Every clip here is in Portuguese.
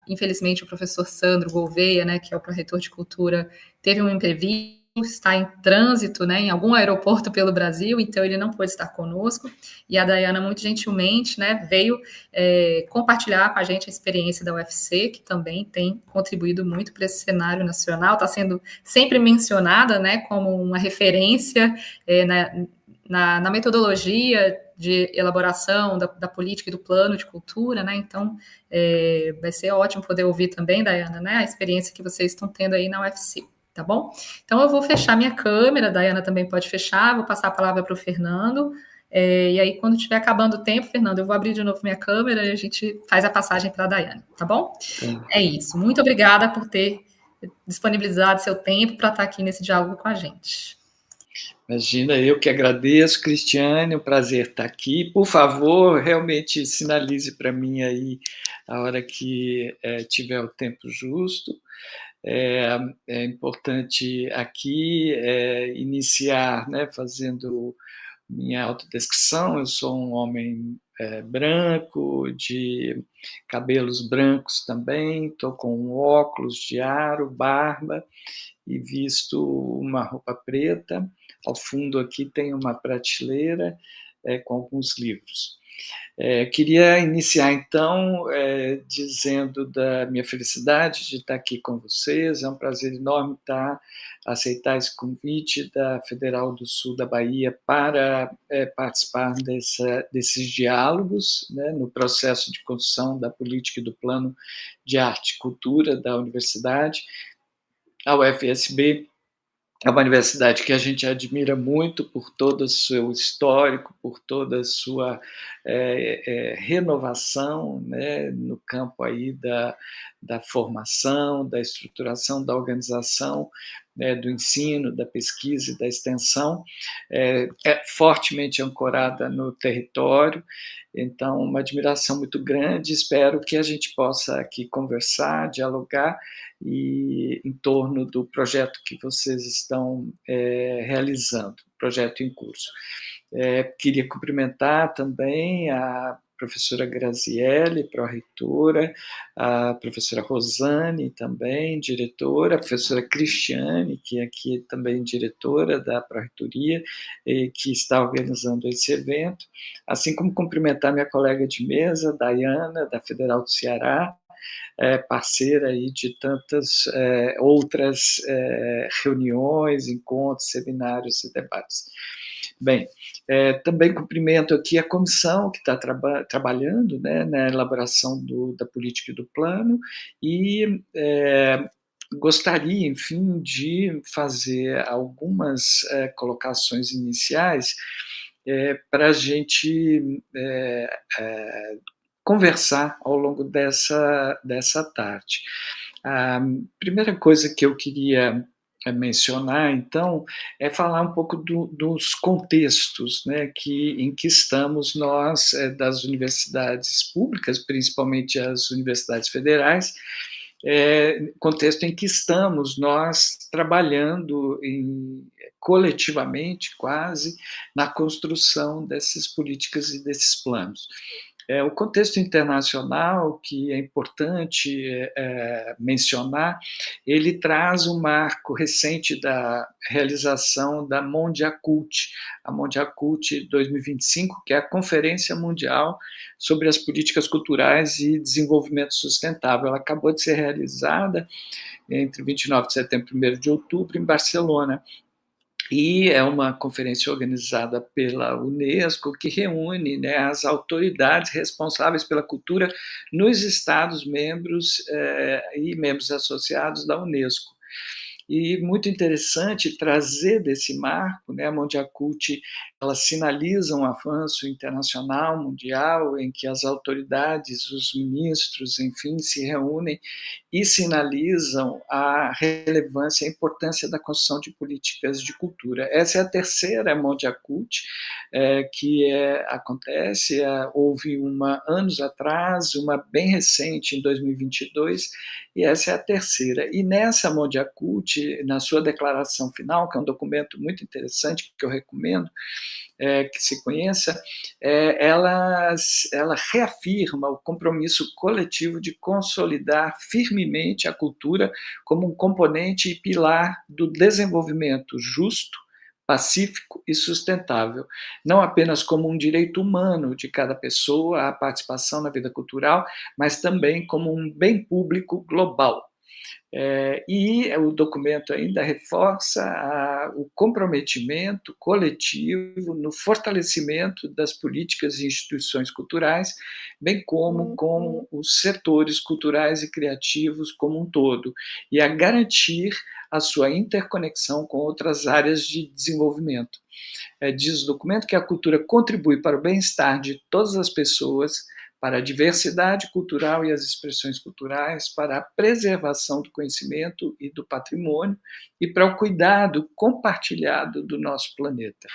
infelizmente, o professor Sandro Gouveia, né, que é o pró-reitor de Cultura, teve um imprevisto, está em trânsito, né, em algum aeroporto pelo Brasil, então ele não pôde estar conosco, e a Dayana, muito gentilmente, né, veio compartilhar com a gente a experiência da UFC, que também tem contribuído muito para esse cenário nacional, está sendo sempre mencionada, né, como uma referência na metodologia de elaboração da política e do plano de cultura, né? Então, vai ser ótimo poder ouvir também, Dayana, né, a experiência que vocês estão tendo aí na UFC, tá bom? Então, eu vou fechar minha câmera, a Dayana também pode fechar, vou passar a palavra para o Fernando, e aí, quando estiver acabando o tempo, Fernando, eu vou abrir de novo minha câmera e a gente faz a passagem para a Dayana, tá bom? É isso. Muito obrigada por ter disponibilizado seu tempo para estar aqui nesse diálogo com a gente. Imagina, eu que agradeço, Cristiane, um prazer estar aqui. Por favor, realmente sinalize para mim aí a hora que tiver o tempo justo. É importante aqui iniciar, né, fazendo minha autodescrição. Eu sou um homem branco, de cabelos brancos também, estou com óculos de aro, barba e visto uma roupa preta. Ao fundo aqui tem uma prateleira com alguns livros. Queria iniciar, então, dizendo da minha felicidade de estar aqui com vocês. É um prazer enorme aceitar esse convite da Federal do Sul da Bahia para participar desses diálogos, né, no processo de construção da política e do plano de arte e cultura da universidade. A UFSB é uma universidade que a gente admira muito por todo o seu histórico, por toda a sua renovação, né, no campo aí da formação, da estruturação, da organização, né, do ensino, da pesquisa e da extensão, é fortemente ancorada no território. Então, uma admiração muito grande. Espero que a gente possa aqui conversar, dialogar em torno do projeto que vocês estão realizando, projeto em curso. Queria cumprimentar também a professora Graziele, pró-reitora, a professora Rosane, também diretora, a professora Cristiane, que é aqui também diretora da pró-reitoria, que está organizando esse evento, assim como cumprimentar minha colega de mesa, Dayana, da Federal do Ceará, parceira aí de tantas outras reuniões, encontros, seminários e debates. Bem, também cumprimento aqui a comissão que está trabalhando, né, na elaboração da política e do plano, e gostaria, enfim, de fazer algumas colocações iniciais para a gente conversar ao longo dessa tarde. A primeira coisa que eu queria mencionar, então, é falar um pouco dos contextos, né, em que estamos nós, das universidades públicas, principalmente as universidades federais, contexto em que estamos nós trabalhando coletivamente, quase, na construção dessas políticas e desses planos. O contexto internacional, que é importante mencionar, ele traz um marco recente da realização da Mondiacult, a Mondiacult 2025, que é a Conferência Mundial sobre as Políticas Culturais e Desenvolvimento Sustentável. Ela acabou de ser realizada entre 29 de setembro e 1º de outubro em Barcelona. E é uma conferência organizada pela Unesco, que reúne, né, as autoridades responsáveis pela cultura nos Estados-membros e membros associados da Unesco. E muito interessante trazer desse marco, né, a Mondiacult, ela sinaliza um avanço internacional, mundial, em que as autoridades, os ministros, enfim, se reúnem e sinalizam a relevância e a importância da construção de políticas de cultura. Essa é a terceira Mondiacult que acontece. Houve uma anos atrás, uma bem recente, em 2022, e essa é a terceira. E nessa Mondiacult, na sua declaração final, que é um documento muito interessante, que eu recomendo, que se conheça, ela reafirma o compromisso coletivo de consolidar firmemente a cultura como um componente e pilar do desenvolvimento justo, pacífico e sustentável, não apenas como um direito humano de cada pessoa à participação na vida cultural, mas também como um bem público global. E o documento ainda reforça o comprometimento coletivo no fortalecimento das políticas e instituições culturais, bem como com os setores culturais e criativos como um todo, e a garantir a sua interconexão com outras áreas de desenvolvimento. Diz o documento que a cultura contribui para o bem-estar de todas as pessoas, para a diversidade cultural e as expressões culturais, para a preservação do conhecimento e do patrimônio e para o cuidado compartilhado do nosso planeta.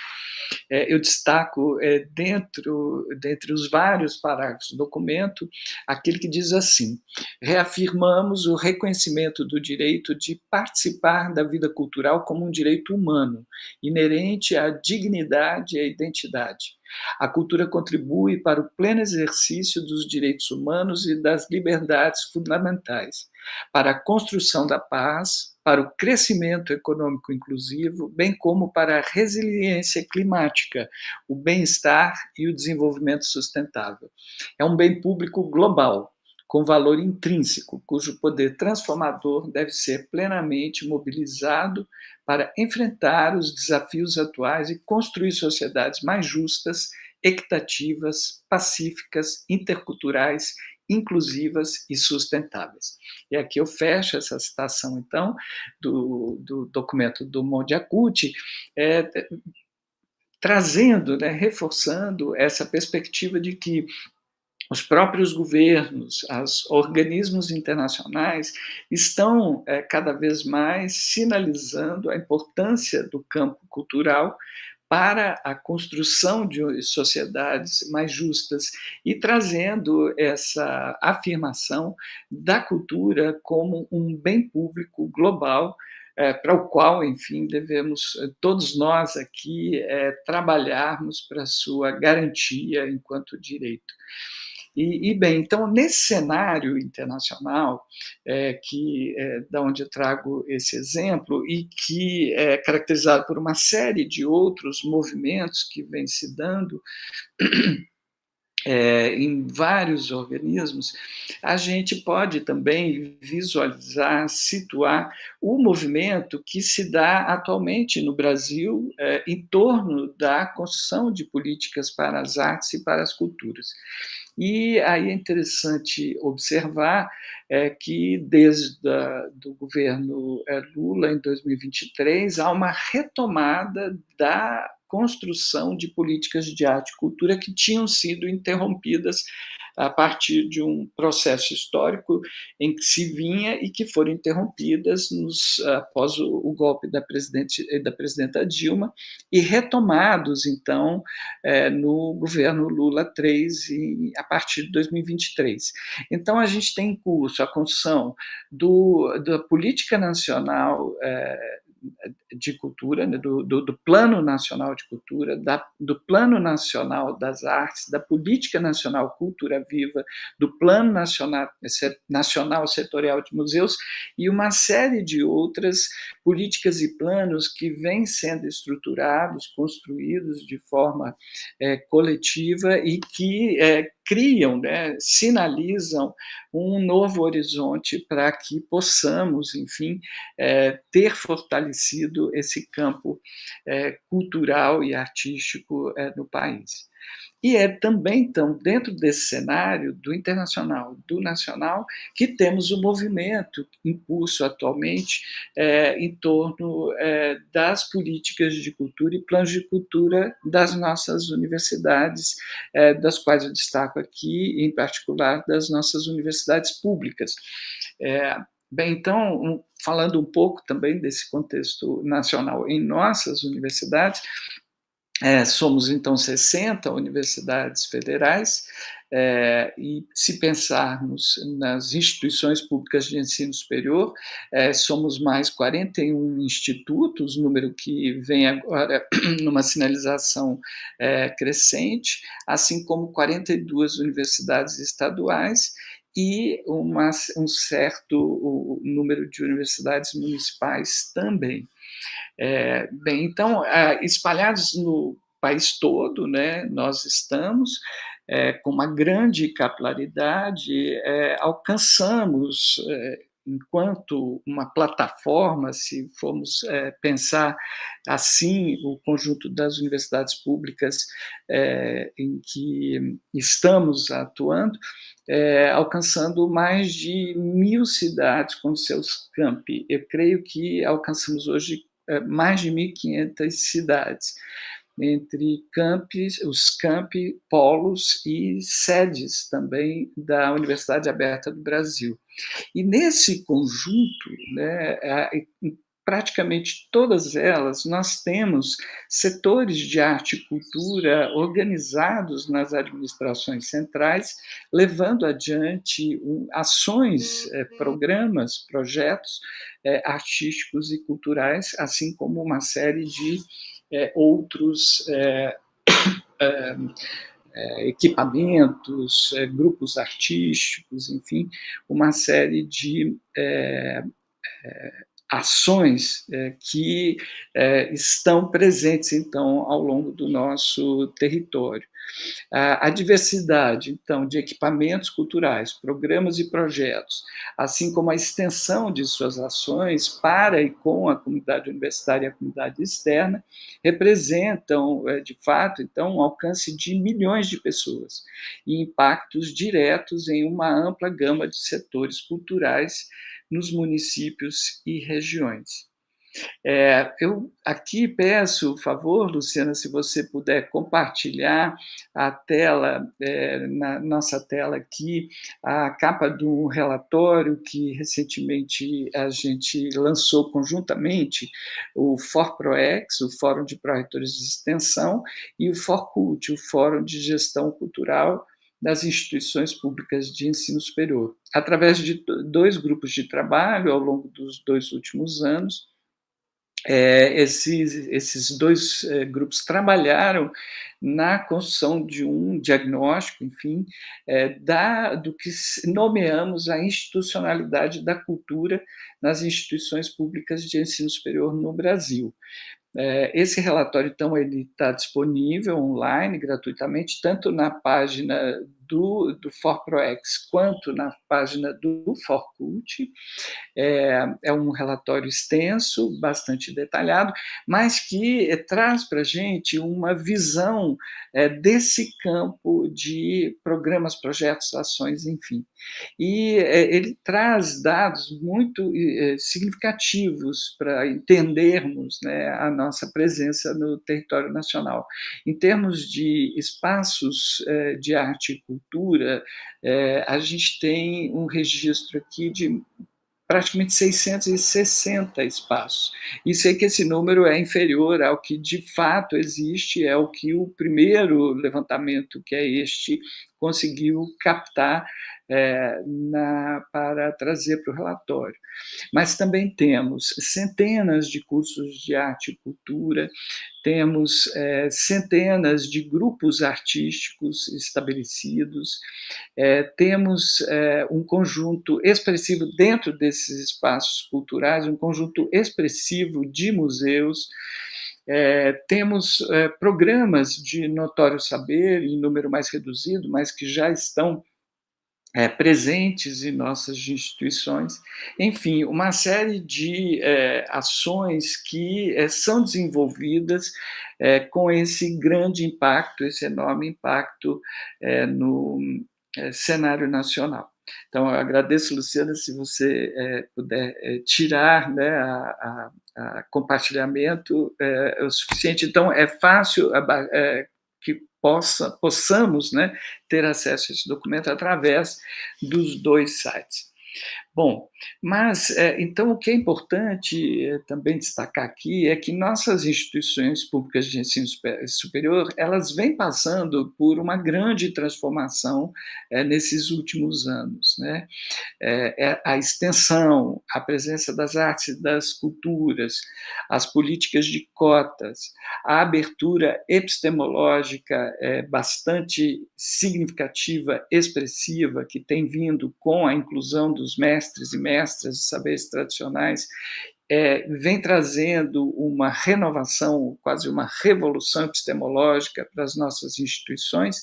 Eu destaco, dentre os vários parágrafos do documento, aquele que diz assim: reafirmamos o reconhecimento do direito de participar da vida cultural como um direito humano, inerente à dignidade e à identidade. A cultura contribui para o pleno exercício dos direitos humanos e das liberdades fundamentais, para a construção da paz, para o crescimento econômico inclusivo, bem como para a resiliência climática, o bem-estar e o desenvolvimento sustentável. É um bem público global, com valor intrínseco, cujo poder transformador deve ser plenamente mobilizado para enfrentar os desafios atuais e construir sociedades mais justas, equitativas, pacíficas, interculturais, inclusivas e sustentáveis. E aqui eu fecho essa citação, então, do documento do Mondiacuti, trazendo, reforçando essa perspectiva de que os próprios governos, os organismos internacionais estão cada vez mais sinalizando a importância do campo cultural para a construção de sociedades mais justas e trazendo essa afirmação da cultura como um bem público global, para o qual, enfim, devemos todos nós aqui trabalharmos para a sua garantia enquanto direito. Bem, então, nesse cenário internacional, da onde eu trago esse exemplo, e que é caracterizado por uma série de outros movimentos que vêm se dando em vários organismos, a gente pode também visualizar, situar o movimento que se dá atualmente no Brasil em torno da construção de políticas para as artes e para as culturas. E aí é interessante observar que desde do governo Lula, em 2023, há uma retomada da construção de políticas de arte e cultura que tinham sido interrompidas a partir de um processo histórico em que se vinha e que foram interrompidas após o golpe da presidenta Dilma e retomados, então, no governo Lula III, a partir de 2023. Então, a gente tem em curso a construção da Política Nacional de Cultura, do Plano Nacional de Cultura, do Plano Nacional das Artes, da Política Nacional Cultura Viva, do Plano Nacional Setorial de Museus e uma série de outras políticas e planos que vêm sendo estruturados, construídos de forma coletiva e que criam, sinalizam um novo horizonte para que possamos, enfim, ter fortalecido esse campo cultural e artístico no país. E é também, então, dentro desse cenário do internacional, do nacional, que temos o movimento em curso atualmente em torno das políticas de cultura e planos de cultura das nossas universidades, das quais eu destaco aqui, em particular, das nossas universidades públicas. Bem, então, falando um pouco também desse contexto nacional em nossas universidades, Somos, então, 60 universidades federais, e se pensarmos nas instituições públicas de ensino superior, somos mais 41 institutos, número que vem agora numa sinalização crescente, assim como 42 universidades estaduais e um certo número de universidades municipais também. Bem, então, espalhados no país todo, né, nós estamos com uma grande capilaridade, alcançamos, enquanto uma plataforma, se formos pensar assim, o conjunto das universidades públicas em que estamos atuando, alcançando mais de 1.000 cidades com seus campi. Eu creio que alcançamos hoje mais de 1.500 cidades, entre os campi, polos e sedes também da Universidade Aberta do Brasil. E nesse conjunto, né, em praticamente todas elas, nós temos setores de arte e cultura organizados nas administrações centrais, levando adiante ações, programas, projetos artísticos e culturais, assim como uma série de outros equipamentos, grupos artísticos, enfim, uma série de ações que estão presentes, então, ao longo do nosso território. A diversidade, então, de equipamentos culturais, programas e projetos, assim como a extensão de suas ações para e com a comunidade universitária e a comunidade externa, representam, de fato, então, um alcance de milhões de pessoas e impactos diretos em uma ampla gama de setores culturais nos municípios e regiões. Eu aqui peço o favor, Luciana, se você puder compartilhar a tela, na nossa tela aqui, a capa do relatório que recentemente a gente lançou conjuntamente, o FORPROEX, o Fórum de Pró-Reitores de Extensão, e o FORCULT, o Fórum de Gestão Cultural das Instituições Públicas de Ensino Superior. Através de 2 grupos de trabalho, ao longo dos 2 últimos anos, esses 2 grupos trabalharam na construção de um diagnóstico, enfim, do que nomeamos a institucionalidade da cultura nas instituições públicas de ensino superior no Brasil. Esse relatório, então, ele está disponível online, gratuitamente, tanto na página do FORPROEX quanto na página do FORCULT. É um relatório extenso, bastante detalhado, mas que traz para a gente uma visão desse campo de programas, projetos, ações, enfim. E ele traz dados muito significativos para entendermos, né, a nossa presença no território nacional. Em termos de espaços de arte e cultura, a gente tem um registro aqui de praticamente 660 espaços. E sei que esse número é inferior ao que de fato existe, é o que o primeiro levantamento, que é este, conseguiu captar para trazer para o relatório. Mas também temos centenas de cursos de arte e cultura, temos centenas de grupos artísticos estabelecidos, temos um conjunto expressivo dentro desses espaços culturais, um conjunto expressivo de museus, temos programas de notório saber, em número mais reduzido, mas que já estão presentes em nossas instituições, enfim, uma série de ações que são desenvolvidas com esse grande impacto, esse enorme impacto no cenário nacional. Então, eu agradeço, Luciana, se você puder tirar, né, a compartilhamento o suficiente. Então, é fácil que possamos, né, ter acesso a esse documento através dos 2 sites. Bom, mas, então o que é importante, também destacar aqui é que nossas instituições públicas de ensino superior, elas vêm passando por uma grande transformação, nesses últimos anos, né. A extensão, a presença das artes e das culturas, as políticas de cotas, a abertura epistemológica bastante significativa, expressiva, que tem vindo com a inclusão dos mestres e mestras de saberes tradicionais, vem trazendo uma renovação, quase uma revolução epistemológica para as nossas instituições.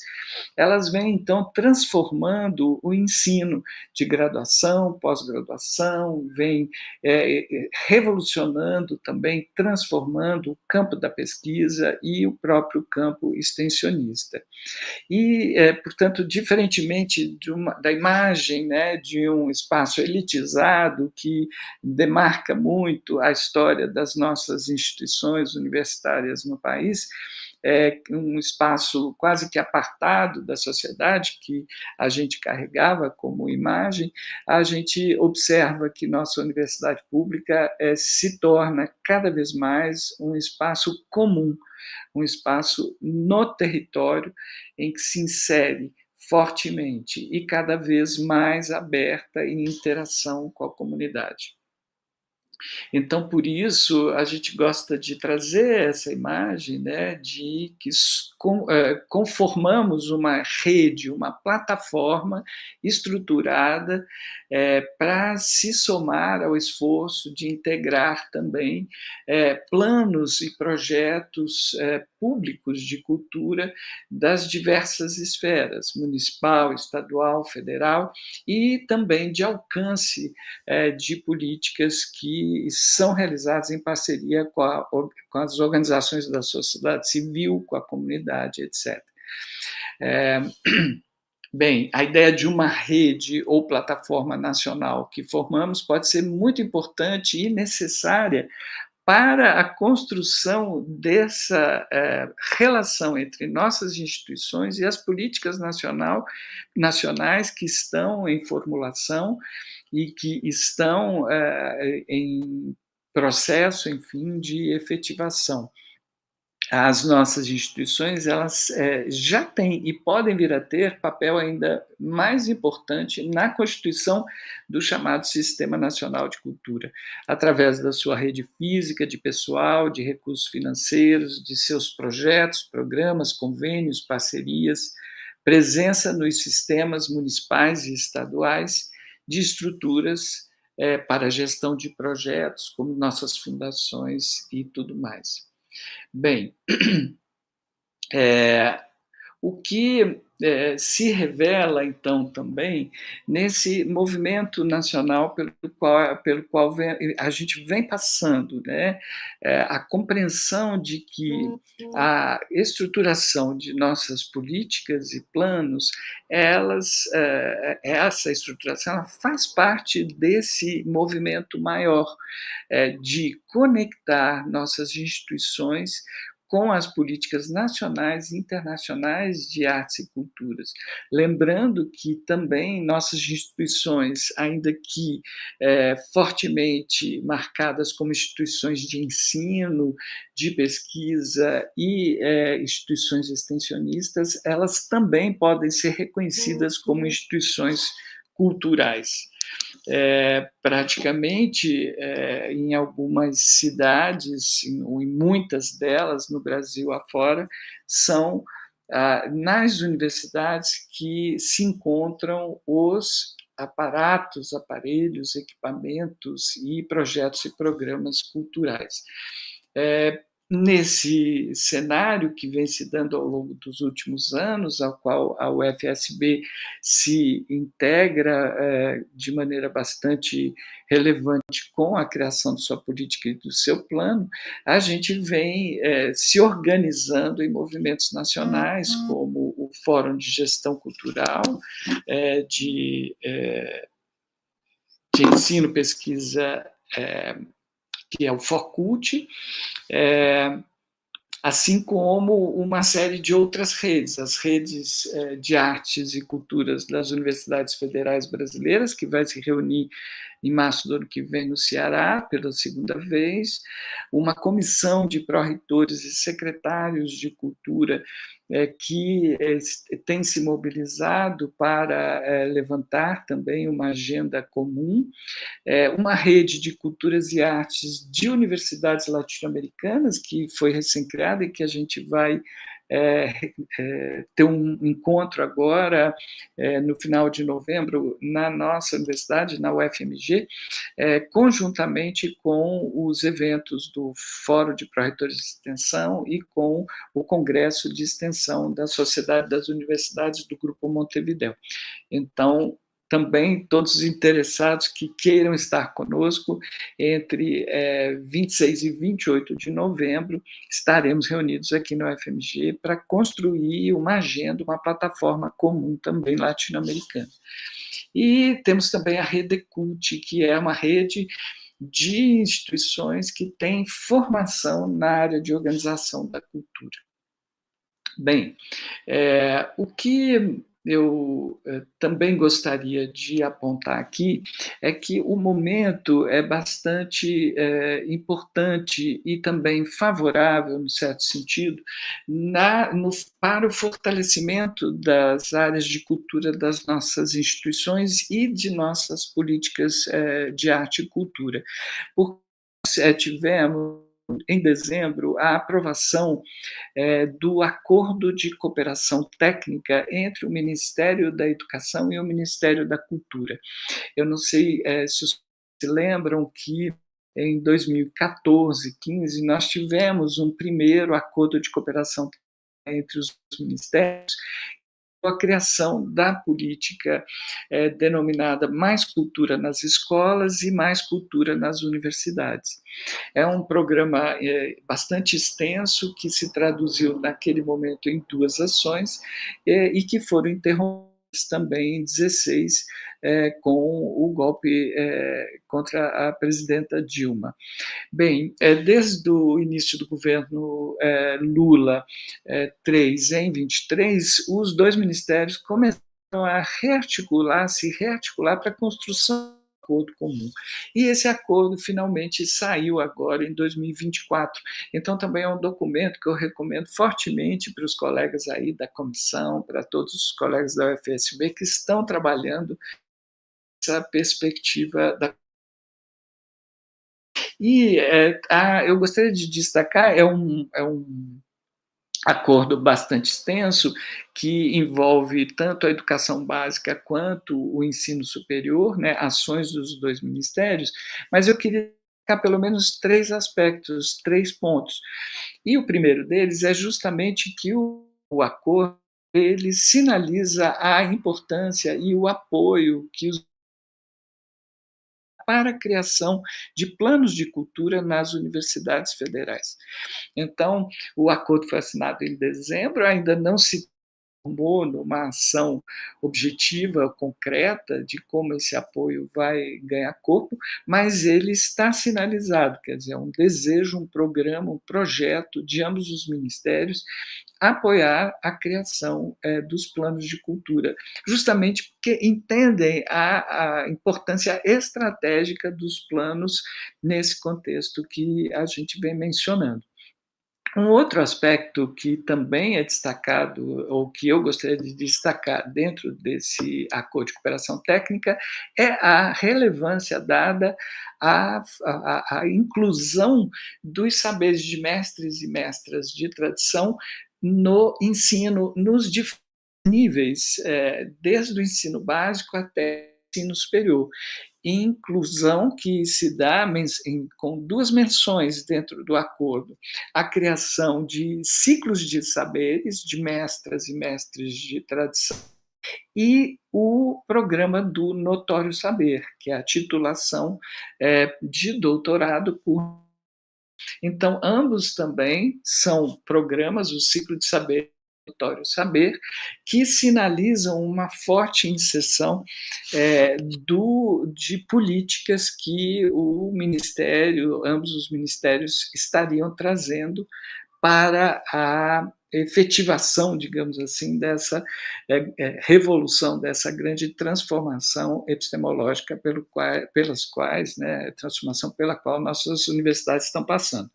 Elas vêm, então, transformando o ensino de graduação, pós-graduação, vem revolucionando também, transformando o campo da pesquisa e o próprio campo extensionista. E, portanto, diferentemente da imagem, né, de um espaço elitizado que demarca muito a história das nossas instituições universitárias no país, um espaço quase que apartado da sociedade que a gente carregava como imagem, a gente observa que nossa universidade pública se torna cada vez mais um espaço comum, um espaço no território em que se insere fortemente e cada vez mais aberta em interação com a comunidade. Então, por isso, a gente gosta de trazer essa imagem, né, de que conformamos uma rede, uma plataforma estruturada para se somar ao esforço de integrar também planos e projetos públicos de cultura das diversas esferas, municipal, estadual, federal, e também de alcance de políticas que são realizadas em parceria com as organizações da sociedade civil, com a comunidade, etc. Bem, a ideia de uma rede ou plataforma nacional que formamos pode ser muito importante e necessária para a construção dessa relação entre nossas instituições e as políticas nacionais que estão em formulação e que estão em processo, enfim, de efetivação. As nossas instituições, elas já têm e podem vir a ter papel ainda mais importante na constituição do chamado Sistema Nacional de Cultura, através da sua rede física, de pessoal, de recursos financeiros, de seus projetos, programas, convênios, parcerias, presença nos sistemas municipais e estaduais de estruturas para a gestão de projetos, como nossas fundações e tudo mais. Bem, o que se revela, então, também nesse movimento nacional pelo qual a gente vem passando, né? A compreensão de que a estruturação de nossas políticas e planos, essa estruturação ela faz parte desse movimento maior de conectar nossas instituições com as políticas nacionais e internacionais de artes e culturas. Lembrando que também nossas instituições, ainda que fortemente marcadas como instituições de ensino, de pesquisa e instituições extensionistas, elas também podem ser reconhecidas como instituições culturais. Praticamente em algumas cidades, ou em muitas delas, no Brasil afora, são nas universidades que se encontram os aparatos, aparelhos, equipamentos e projetos e programas culturais. Nesse cenário que vem se dando ao longo dos últimos anos, ao qual a UFSB se integra de maneira bastante relevante com a criação de sua política e do seu plano, a gente vem se organizando em movimentos nacionais, como o Fórum de Gestão Cultural, de ensino, pesquisa, que é o FOCULT, assim como uma série de outras redes, as redes de artes e culturas das universidades federais brasileiras, que vai se reunir em março do ano que vem no Ceará, pela segunda vez, uma comissão de pró-reitores e secretários de cultura que tem se mobilizado para levantar também uma agenda comum, uma rede de culturas e artes de universidades latino-americanas, que foi recém-criada e que a gente vai ter um encontro agora, no final de novembro, na nossa universidade, na UFMG, conjuntamente com os eventos do Fórum de Pró-Reitores de Extensão e com o Congresso de Extensão da Sociedade das Universidades do Grupo Montevidéu. Então, também todos os interessados que queiram estar conosco, entre 26 e 28 de novembro, estaremos reunidos aqui no UFMG para construir uma agenda, uma plataforma comum também latino-americana. E temos também a Rede Cult, que é uma rede de instituições que têm formação na área de organização da cultura. Bem, o que eu também gostaria de apontar aqui é que o momento é bastante importante e também favorável, no certo sentido, para o fortalecimento das áreas de cultura das nossas instituições e de nossas políticas de arte e cultura. Porque tivemos, em dezembro, a aprovação do Acordo de Cooperação Técnica entre o Ministério da Educação e o Ministério da Cultura. Eu não sei se vocês se lembram que em 2014, 15, nós tivemos um primeiro acordo de cooperação entre os ministérios, a criação da política denominada Mais Cultura nas Escolas e Mais Cultura nas Universidades. É um programa bastante extenso que se traduziu naquele momento em 2 ações e que foram interrompidas também em 16 com o golpe contra a presidenta Dilma. Bem, desde o início do governo Lula 3 em 23, os 2 ministérios começaram a se rearticular para a construção de um acordo comum. E esse acordo finalmente saiu agora em 2024. Então, também é um documento que eu recomendo fortemente para os colegas aí da comissão, para todos os colegas da UFSB que estão trabalhando essa perspectiva da. E eu gostaria de destacar, é um acordo bastante extenso, que envolve tanto a educação básica quanto o ensino superior, né, ações dos 2 ministérios, mas eu queria destacar pelo menos 3 aspectos, 3 pontos. E o primeiro deles é justamente que o acordo ele sinaliza a importância e o apoio que os para a criação de planos de cultura nas universidades federais. Então, o acordo foi assinado em dezembro, ainda não se transformou numa ação objetiva, concreta, de como esse apoio vai ganhar corpo, mas ele está sinalizado, quer dizer, é um desejo, um programa, um projeto de ambos os ministérios apoiar a criação dos planos de cultura, justamente porque entendem a importância estratégica dos planos nesse contexto que a gente vem mencionando. Um outro aspecto que também é destacado, ou que eu gostaria de destacar dentro desse acordo de cooperação técnica, é a relevância dada à inclusão dos saberes de mestres e mestras de tradição no ensino, nos diferentes níveis, desde o ensino básico até o ensino superior. Inclusão que se dá com 2 menções dentro do acordo: a criação de ciclos de saberes de mestras e mestres de tradição e o programa do Notório Saber, que é a titulação de doutorado por. Então, ambos também são programas, o ciclo de saber, Notório Saber, que sinalizam uma forte inserção de políticas que o Ministério, ambos os ministérios, estariam trazendo para a efetivação, digamos assim, dessa revolução, dessa grande transformação epistemológica pelas quais, né, transformação pela qual nossas universidades estão passando.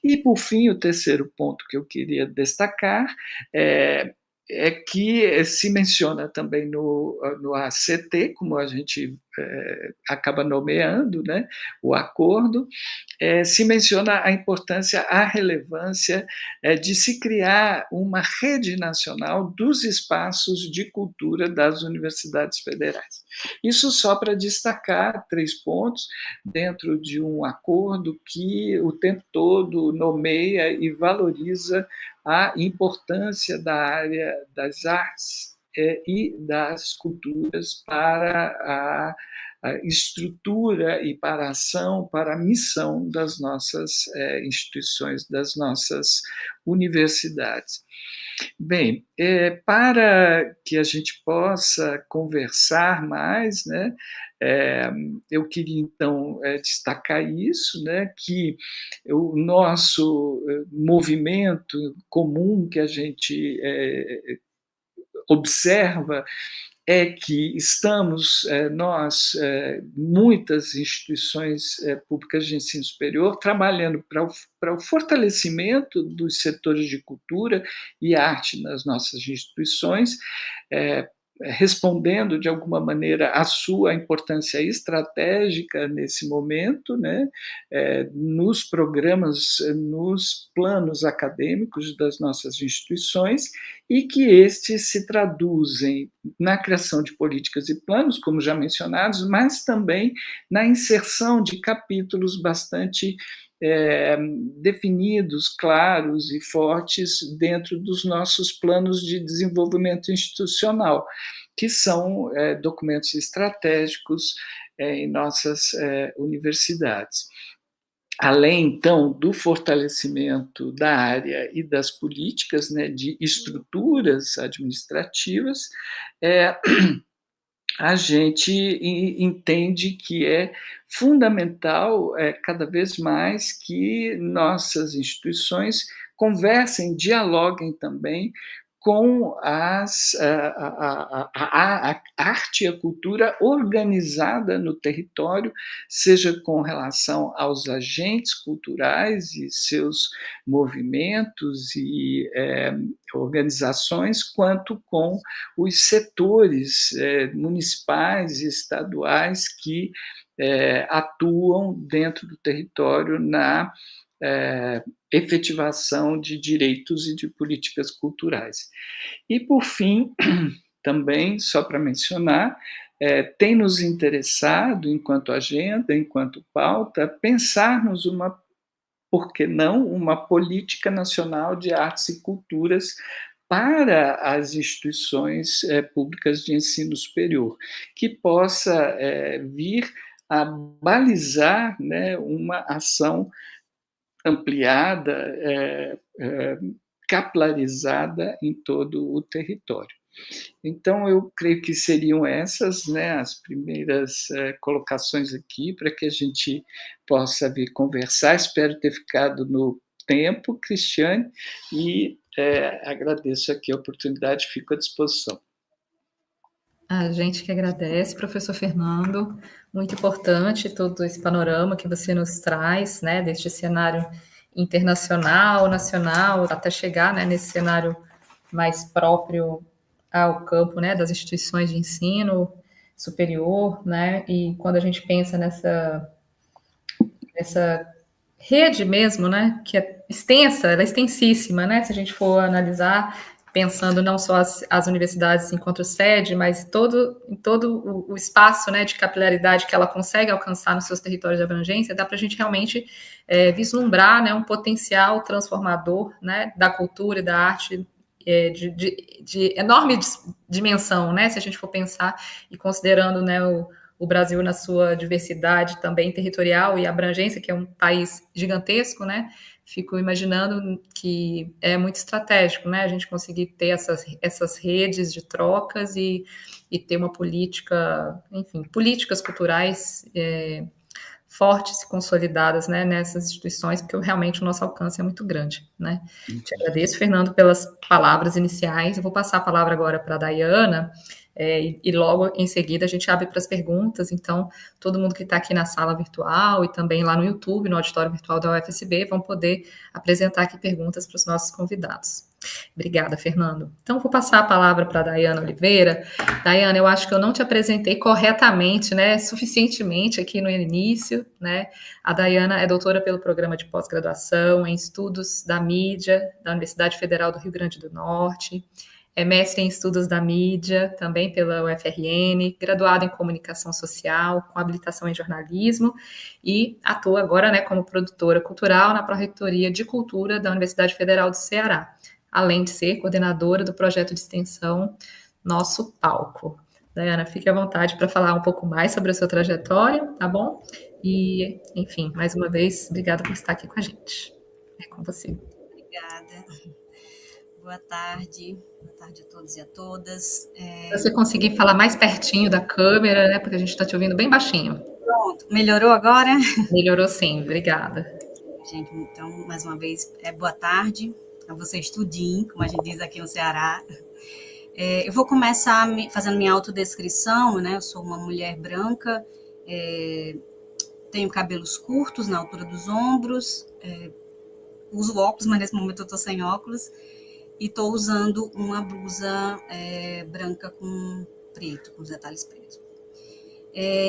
E, por fim, o terceiro ponto que eu queria destacar é que se menciona também no ACT, como a gente acaba nomeando, né, o acordo, se menciona a importância, a relevância de se criar uma rede nacional dos espaços de cultura das universidades federais. Isso só para destacar 3 pontos dentro de um acordo que o tempo todo nomeia e valoriza a importância da área das artes e das culturas para a estrutura e para a ação, para a missão das nossas instituições, das nossas universidades. Bem, para que a gente possa conversar mais, né, eu queria então destacar isso, né, que o nosso movimento comum que a gente observa é que estamos, muitas instituições públicas de ensino superior, trabalhando para o fortalecimento dos setores de cultura e arte nas nossas instituições, respondendo de alguma maneira à sua importância estratégica nesse momento, né, nos programas, nos planos acadêmicos das nossas instituições, e que estes se traduzem na criação de políticas e planos, como já mencionados, mas também na inserção de capítulos bastante definidos, claros e fortes dentro dos nossos planos de desenvolvimento institucional, que são documentos estratégicos em nossas universidades. Além, então, do fortalecimento da área e das políticas, né, de estruturas administrativas, a gente entende que é fundamental, cada vez mais, que nossas instituições conversem, dialoguem também com a arte e a cultura organizada no território, seja com relação aos agentes culturais e seus movimentos e organizações, quanto com os setores municipais e estaduais que atuam dentro do território na efetivação de direitos e de políticas culturais. E, por fim, também, só para mencionar, tem nos interessado, enquanto agenda, enquanto pauta, pensarmos por que não, uma política nacional de artes e culturas para as instituições públicas de ensino superior, que possa vir a balizar, né, uma ação ampliada, capilarizada em todo o território. Então, eu creio que seriam essas, né, as primeiras colocações aqui, para que a gente possa vir conversar. Espero ter ficado no tempo, Cristiane, e agradeço aqui a oportunidade, fico à disposição. A gente que agradece, professor Fernando, muito importante todo esse panorama que você nos traz, né, deste cenário internacional, nacional, até chegar, né, nesse cenário mais próprio ao campo, né, das instituições de ensino superior, né, e quando a gente pensa nessa rede mesmo, né, que é extensa, ela é extensíssima, né, se a gente for analisar, pensando não só as universidades enquanto sede, mas em todo o espaço, né, de capilaridade que ela consegue alcançar nos seus territórios de abrangência, dá para a gente realmente vislumbrar, né, um potencial transformador, né, da cultura e da arte de enorme dimensão, né, se a gente for pensar e considerando, né, o Brasil na sua diversidade também territorial e abrangência, que é um país gigantesco, né? Fico imaginando que é muito estratégico, né? A gente conseguir ter essas redes de trocas e ter uma política, enfim, políticas culturais fortes e consolidadas, né, nessas instituições, porque realmente o nosso alcance é muito grande, né. Te agradeço, Fernando, pelas palavras iniciais. Eu vou passar a palavra agora para a Dayana, e logo em seguida a gente abre para as perguntas. Então, todo mundo que está aqui na sala virtual e também lá no YouTube, no auditório virtual da UFSB, vão poder apresentar aqui perguntas para os nossos convidados. Obrigada, Fernando. Então, vou passar a palavra para a Dayana Oliveira. Dayana, eu acho que eu não te apresentei corretamente, né, suficientemente aqui no início, né? A Dayana é doutora pelo programa de pós-graduação em Estudos da Mídia da Universidade Federal do Rio Grande do Norte, é mestre em Estudos da Mídia, também pela UFRN, graduada em Comunicação Social, com habilitação em Jornalismo, e atua agora, né, como produtora cultural na Pró-Reitoria de Cultura da Universidade Federal do Ceará, além de ser coordenadora do projeto de extensão Nosso Palco. Dayana, fique à vontade para falar um pouco mais sobre a sua trajetória, tá bom? E, enfim, mais uma vez, obrigada por estar aqui com a gente. É com você. Obrigada. Boa tarde a todos e a todas. Se você conseguir falar mais pertinho da câmera, né, porque a gente está te ouvindo bem baixinho. Pronto, melhorou agora? Melhorou sim, obrigada. Gente, então, mais uma vez, boa tarde a vocês tudinho, como a gente diz aqui no Ceará. Eu vou começar fazendo minha autodescrição, né? Eu sou uma mulher branca, tenho cabelos curtos na altura dos ombros, uso óculos, mas nesse momento eu estou sem óculos, e estou usando uma blusa branca com preto, com os detalhes pretos.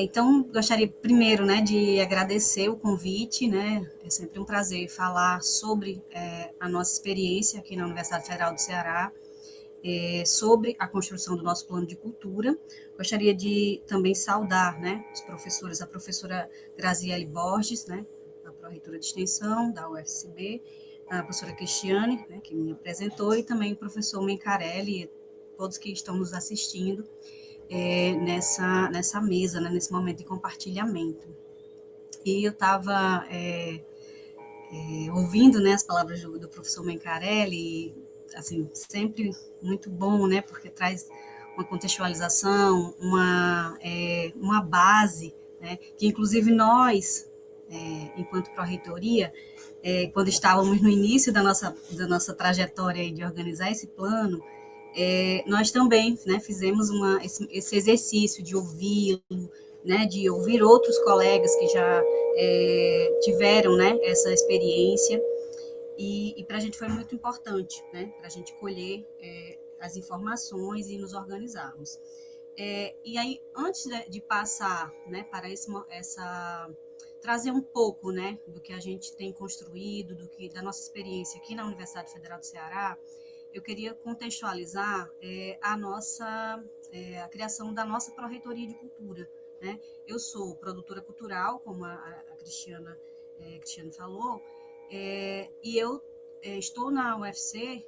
Então, gostaria primeiro, né, de agradecer o convite, né, é sempre um prazer falar sobre a nossa experiência aqui na Universidade Federal do Ceará, sobre a construção do nosso plano de cultura. Gostaria de também saudar, né, os professores, a professora Graziele Borges, né, da Pró-Reitora de Extensão da UFSB, a professora Cristiane, né, que me apresentou, e também o professor Mencarelli, todos que estão nos assistindo nessa mesa, né, nesse momento de compartilhamento. E eu estava ouvindo, né, as palavras do professor Mencarelli, assim, sempre muito bom, né, porque traz uma contextualização, uma base, né, que inclusive nós, enquanto pró-reitoria, quando estávamos no início da nossa trajetória de organizar esse plano, nós também, né, fizemos esse exercício de ouvi-lo, né, de ouvir outros colegas que já tiveram, né, essa experiência, e para a gente foi muito importante, né, para a gente colher as informações e nos organizarmos. E aí, antes de passar, né, para trazer um pouco, né, do que a gente tem construído, da nossa experiência aqui na Universidade Federal do Ceará, eu queria contextualizar a criação da nossa Pró-Reitoria de Cultura, né? Eu sou produtora cultural, como a Cristiane falou, e eu estou na UFC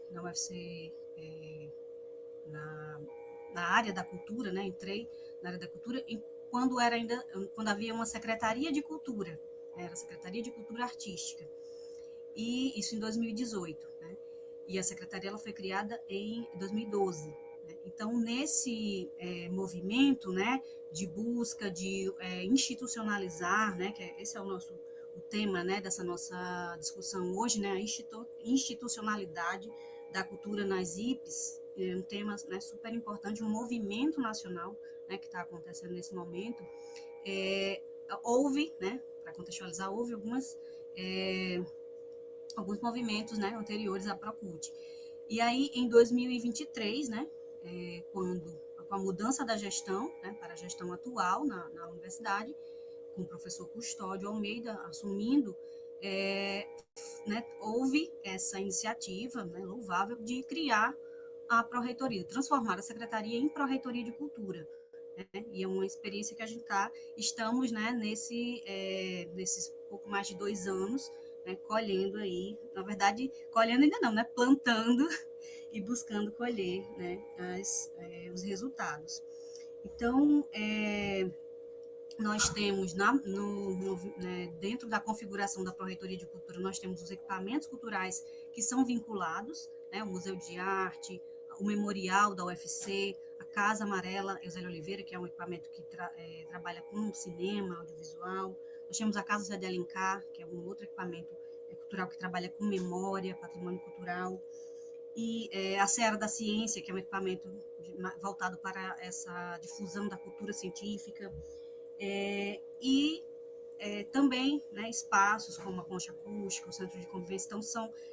na área da cultura, né? Entrei na área da cultura quando havia uma secretaria de cultura, né? Era a Secretaria de Cultura Artística, e isso em 2018, né? E a secretaria ela foi criada em 2012. Né? Então, nesse movimento, né, de busca de institucionalizar, né, que esse é o tema, né, dessa nossa discussão hoje, né, a institucionalidade da cultura nas IPs, é um tema, né, super importante, um movimento nacional, né, que está acontecendo nesse momento. Houve, né, para contextualizar, houve alguns movimentos, né, anteriores à Procult. E aí, em 2023, né, com a mudança da gestão, né, para a gestão atual na universidade, com o professor Custódio Almeida assumindo, né, houve essa iniciativa, né, louvável de criar a Pró-Reitoria, transformar a Secretaria em Pró-Reitoria de Cultura. Né, e é uma experiência que a gente estamos, né, nesses pouco mais de 2 anos, né, colhendo aí, na verdade, colhendo ainda não, né, plantando e buscando colher, né, os resultados. Então, nós temos, né, dentro da configuração da Pró-Reitoria de Cultura, nós temos os equipamentos culturais que são vinculados, né, o Museu de Arte, o Memorial da UFC, a Casa Amarela Eusélio Oliveira, que é um equipamento que trabalha com cinema, audiovisual, Nós temos a Casa Zé de Alencar, que é um outro equipamento cultural que trabalha com memória, patrimônio cultural, e a Seara da Ciência, que é um equipamento voltado para essa difusão da cultura científica, e também, né, espaços como a Concha Acústica, o Centro de Convivência. Então,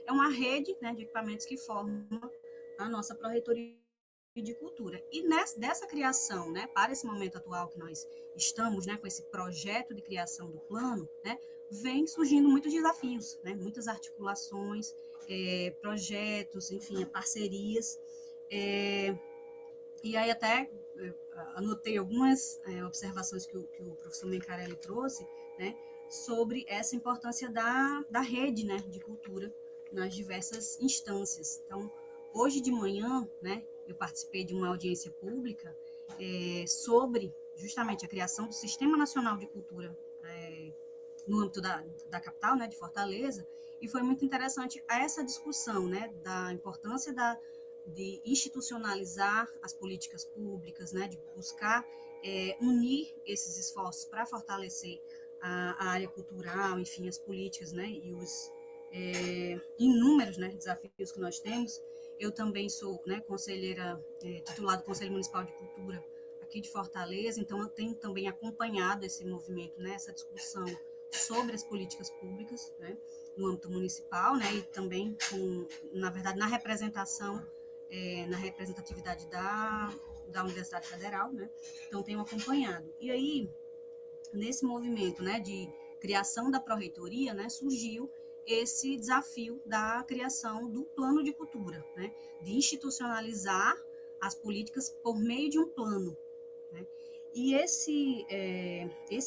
é uma rede, né, de equipamentos que formam a nossa Pró-Reitoria de Cultura. E dessa criação, né, para esse momento atual que nós estamos, né, com esse projeto de criação do plano, né, vem surgindo muitos desafios, né, muitas articulações, projetos, enfim, parcerias. E aí até anotei algumas observações que o professor Mencarelli trouxe, né, sobre essa importância da rede, né, de cultura nas diversas instâncias. Então, hoje de manhã, né, eu participei de uma audiência pública sobre justamente a criação do Sistema Nacional de Cultura no âmbito da capital, né, de Fortaleza, e foi muito interessante essa discussão, né, da importância de institucionalizar as políticas públicas, né, de buscar unir esses esforços para fortalecer a área cultural, enfim, as políticas, né, e os inúmeros, né, desafios que nós temos. Eu também sou, né, conselheira titular do Conselho Municipal de Cultura aqui de Fortaleza, então eu tenho também acompanhado esse movimento, né, essa discussão sobre as políticas públicas, né, no âmbito municipal, né, e também na verdade, na representatividade da Universidade Federal, né, então tenho acompanhado. E aí, nesse movimento, né, de criação da Pró-Reitoria, né, surgiu esse desafio da criação do plano de cultura, né, de institucionalizar as políticas por meio de um plano, né. E esse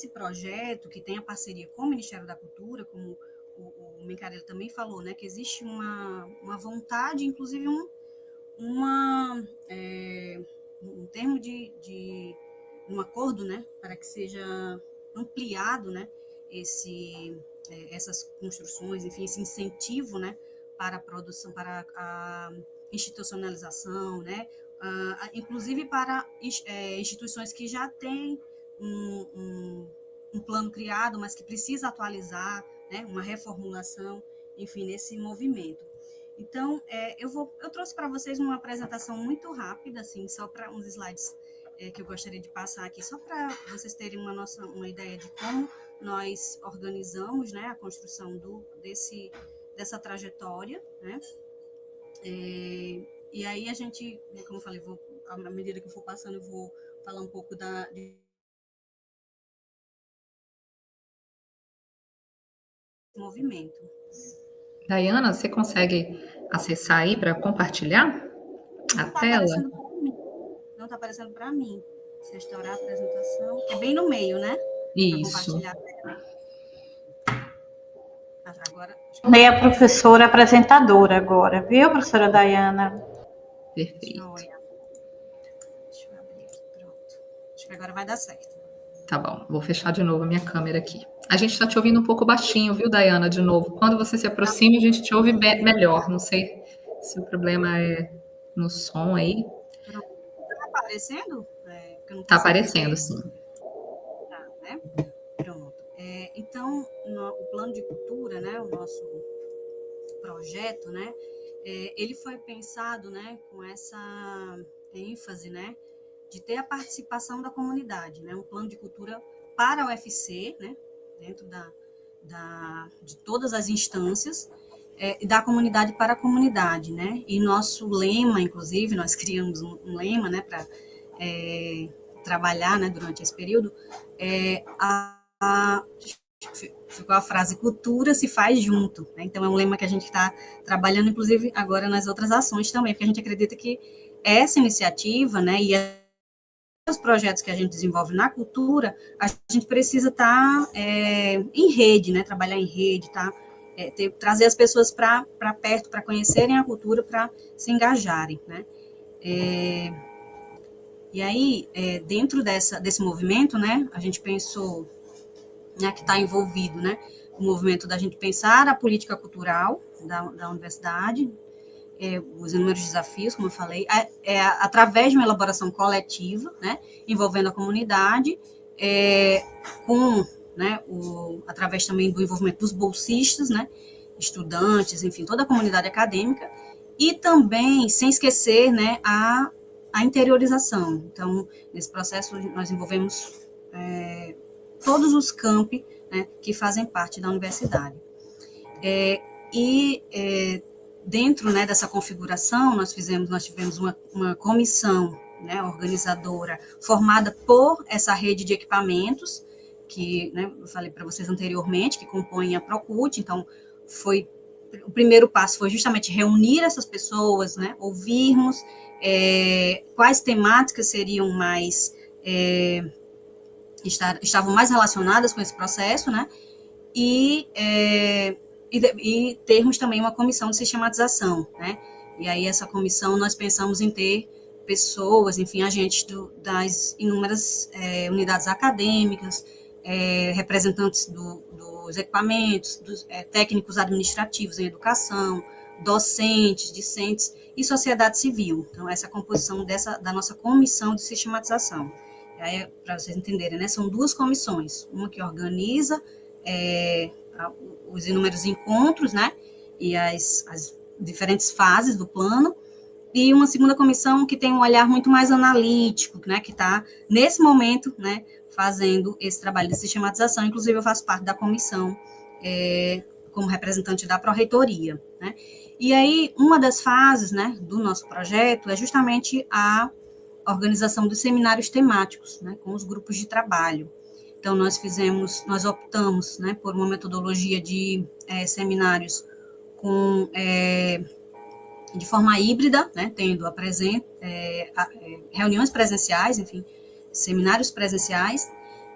projeto, que tem a parceria com o Ministério da Cultura, como o Mencarelli também falou, né, que existe uma vontade, inclusive um termo um acordo, né, para que seja ampliado, né, essas construções, enfim, esse incentivo, né, para a produção, para a institucionalização, né, inclusive para instituições que já têm um plano criado, mas que precisa atualizar, né, uma reformulação, enfim, nesse movimento. Então, eu trouxe para vocês uma apresentação muito rápida, assim, só para uns slides que eu gostaria de passar aqui, só para vocês terem uma ideia de como nós organizamos, né, a construção dessa trajetória, né. E aí a gente, como eu falei, à medida que eu for passando, eu vou falar um pouco de movimento. Dayana, você consegue acessar aí para compartilhar a tela? Não está aparecendo para mim. Se restaurar a apresentação. É bem no meio, né? Isso. Agora. Meia professora apresentadora agora, viu, professora Dayana? Perfeito. Deixa eu abrir aqui, pronto. Acho que agora vai dar certo. Tá bom, vou fechar de novo a minha câmera aqui. A gente está te ouvindo um pouco baixinho, viu, Dayana, de novo. Quando você se aproxima, a gente te ouve melhor. Não sei se o problema é no som aí. Está aparecendo? Está aparecendo, sim. Tá, né? Pronto. Então, o plano de cultura, né, o nosso projeto, né, ele foi pensado, né, com essa ênfase, né, de ter a participação da comunidade, né, um plano de cultura para a UFC, né, dentro de todas as instâncias, e da comunidade para a comunidade, né, e nosso lema, inclusive, nós criamos um lema, né, para trabalhar, né, durante esse período, ficou a frase, cultura se faz junto, né? Então é um lema que a gente está trabalhando, inclusive, agora nas outras ações também, porque a gente acredita que essa iniciativa, né, e os projetos que a gente desenvolve na cultura, a gente precisa estar em rede, né, trabalhar em rede, trazer as pessoas para perto, para conhecerem a cultura, para se engajarem, né. E aí, dentro desse movimento, né, a gente pensou, né, que está envolvido, né, o movimento da gente pensar a política cultural da universidade, os inúmeros desafios, como eu falei, através de uma elaboração coletiva, né, envolvendo a comunidade, com né, através também do envolvimento dos bolsistas, né, estudantes, enfim, toda a comunidade acadêmica, e também, sem esquecer, né, a interiorização. Então, nesse processo, nós envolvemos todos os campi, né, que fazem parte da universidade. Dentro, né, dessa configuração, nós tivemos uma comissão, né, organizadora, formada por essa rede de equipamentos, que, né, eu falei para vocês anteriormente, que compõem a Procult. Então, o primeiro passo foi justamente reunir essas pessoas, né, ouvirmos quais temáticas seriam mais, estavam mais relacionadas com esse processo, né, e termos também uma comissão de sistematização, né, e aí essa comissão nós pensamos em ter pessoas, enfim, agentes das inúmeras unidades acadêmicas, representantes dos equipamentos, dos técnicos administrativos em educação, docentes, discentes e sociedade civil. Então, essa é a composição da nossa comissão de sistematização. Para vocês entenderem, né, são duas comissões, uma que organiza os inúmeros encontros, né, e as diferentes fases do plano, e uma segunda comissão que tem um olhar muito mais analítico, né, que está, nesse momento, né, fazendo esse trabalho de sistematização. Inclusive, eu faço parte da comissão como representante da pró-reitoria, né. E aí, uma das fases, né, do nosso projeto é justamente a organização dos seminários temáticos, né, com os grupos de trabalho. Então, nós optamos, né, por uma metodologia de seminários de forma híbrida, né, tendo reuniões presenciais, enfim, seminários presenciais,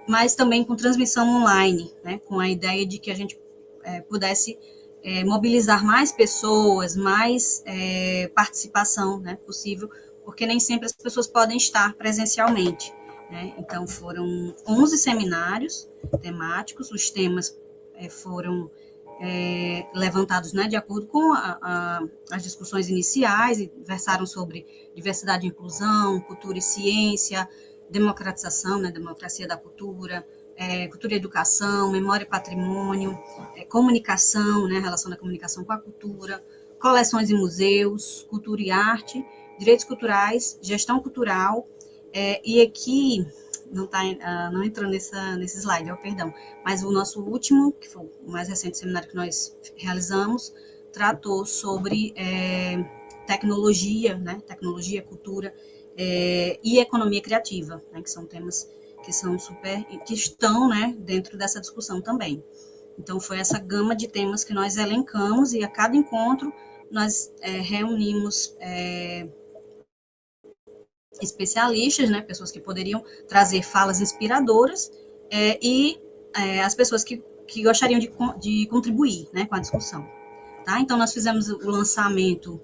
mas também com transmissão online, né, com a ideia de que a gente pudesse mobilizar mais pessoas, mais participação, né, possível, porque nem sempre as pessoas podem estar presencialmente, né. Então, foram 11 seminários temáticos, os temas foram levantados, né, de acordo com as discussões iniciais, e versaram sobre diversidade e inclusão, cultura e ciência, democratização, né, democracia da cultura, cultura e educação, memória e patrimônio, comunicação, né, relação da comunicação com a cultura, coleções e museus, cultura e arte, direitos culturais, gestão cultural, e aqui não entrou nesse slide, perdão, mas o nosso último, que foi o mais recente seminário que nós realizamos, tratou sobre tecnologia, né, tecnologia, cultura e economia criativa, né, que são temas que estão, né, dentro dessa discussão também. Então, foi essa gama de temas que nós elencamos, e a cada encontro nós reunimos especialistas, né, pessoas que poderiam trazer falas inspiradoras, e as pessoas que gostariam de contribuir, né, com a discussão. Tá? Então, nós fizemos o lançamento,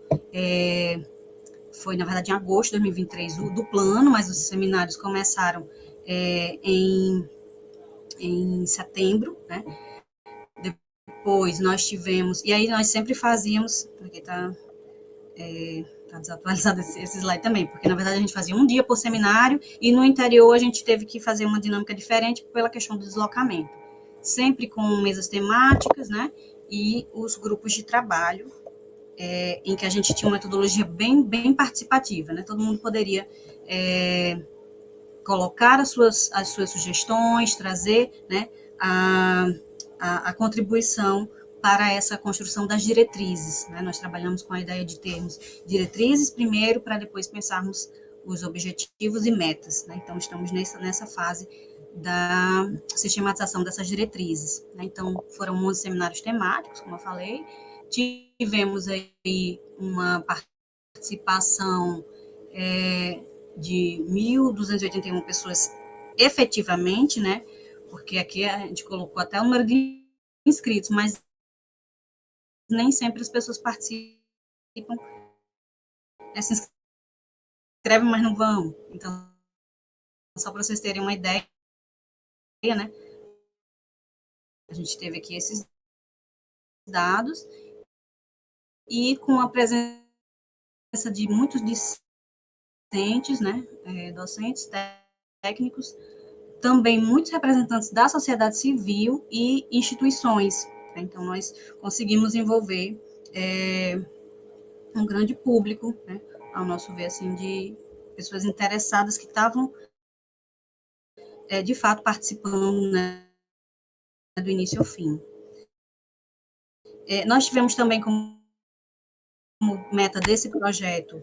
foi, na verdade, em agosto de 2023, do plano, mas os seminários começaram em setembro, né? Depois nós tivemos, e aí nós sempre fazíamos, aqui está desatualizado esse slide também, porque na verdade a gente fazia um dia por seminário, e no interior a gente teve que fazer uma dinâmica diferente pela questão do deslocamento, sempre com mesas temáticas, né, e os grupos de trabalho, em que a gente tinha uma metodologia bem participativa, né, todo mundo poderia colocar as suas sugestões, trazer, né, a contribuição para essa construção das diretrizes, né? Nós trabalhamos com a ideia de termos diretrizes primeiro, para depois pensarmos os objetivos e metas, né? Então, estamos nessa fase da sistematização dessas diretrizes, né? Então, foram 11 seminários temáticos, como eu falei, tivemos aí uma participação de 1.281 pessoas efetivamente, né? Porque aqui a gente colocou até o número de inscritos, mas nem sempre as pessoas participam, se inscrevem, mas não vão. Então, só para vocês terem uma ideia, né? A gente teve aqui esses dados, e com a presença de muitos discentes, né? Docentes, técnicos, também muitos representantes da sociedade civil e instituições. Né? Então, nós conseguimos envolver um grande público, né? Ao nosso ver, assim, de pessoas interessadas que estavam, de fato, participando, né, do início ao fim. Nós tivemos também como meta desse projeto,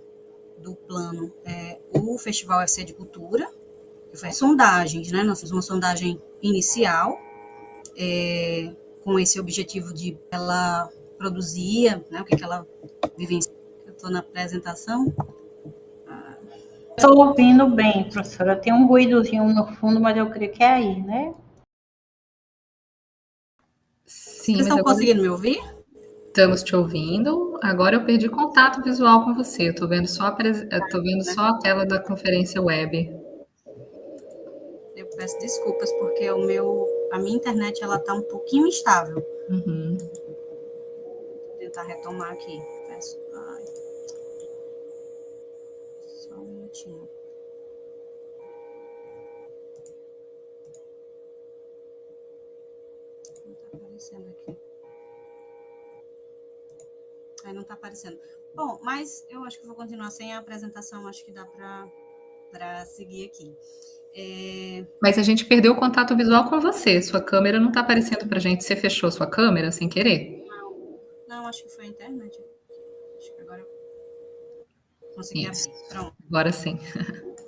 do plano, o Festival FC de Cultura, que foi sondagens, né? Nós fizemos uma sondagem inicial, com esse objetivo de ela produzia, né, o que ela vivencia. Eu estou na apresentação. Estou ouvindo bem, professora. Tem um ruídozinho no fundo, mas eu creio que é aí, né? Sim, Vocês mas estão agora conseguindo me ouvir? estamos te ouvindo. Agora eu perdi contato visual com você. Eu tô vendo tô vendo Né? só a tela da conferência web. Eu peço desculpas porque a minha internet ela está um pouquinho instável. Uhum. Vou tentar retomar aqui. Peço. Ai. Só um minutinho. Não está aparecendo aqui. Não está aparecendo. Bom, mas eu acho que vou continuar sem a apresentação. Acho que dá para seguir aqui. Mas a gente perdeu o contato visual com você. Sua câmera não está aparecendo para a gente. Você fechou sua câmera sem querer? Não, acho que foi a internet. Acho que agora eu consegui Isso. abrir. Pronto. Agora sim.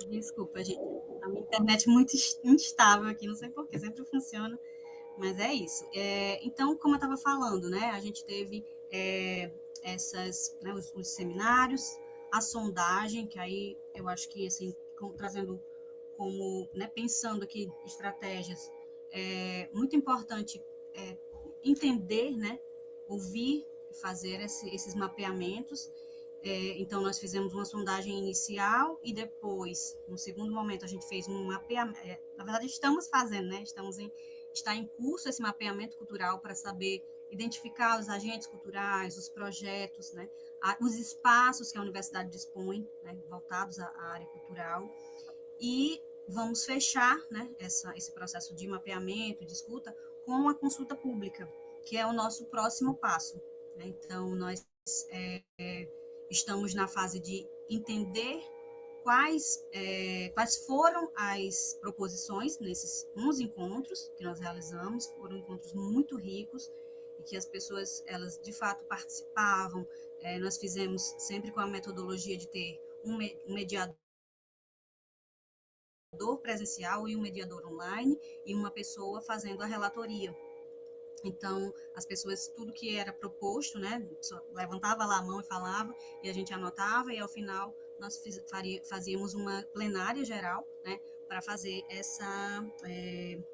Desculpa, gente. A minha internet é muito instável aqui, não sei porquê, sempre funciona, mas é isso. Então, como eu estava falando, né, a gente teve né, os seminários, a sondagem, que aí eu acho que, assim, trazendo como, né, pensando aqui estratégias, é muito importante entender, né, ouvir, fazer esses mapeamentos. Então, nós fizemos uma sondagem inicial e depois, no segundo momento, a gente fez um mapeamento. Na verdade, estamos fazendo, né? Está em curso esse mapeamento cultural para saber identificar os agentes culturais, os projetos, né? Os espaços que a universidade dispõe, né? Voltados à área cultural. E vamos fechar, né? Esse processo de mapeamento, de escuta, com a consulta pública, que é o nosso próximo passo. Né? Então, nós estamos na fase de entender quais foram as proposições nesses 11 encontros que nós realizamos. Foram encontros muito ricos e que as pessoas, elas de fato participavam. Nós fizemos sempre com a metodologia de ter um mediador presencial e um mediador online e uma pessoa fazendo a relatoria. Então, as pessoas, tudo que era proposto, né, só levantava lá a mão e falava, e a gente anotava, e ao final nós fazíamos uma plenária geral, né, para fazer essa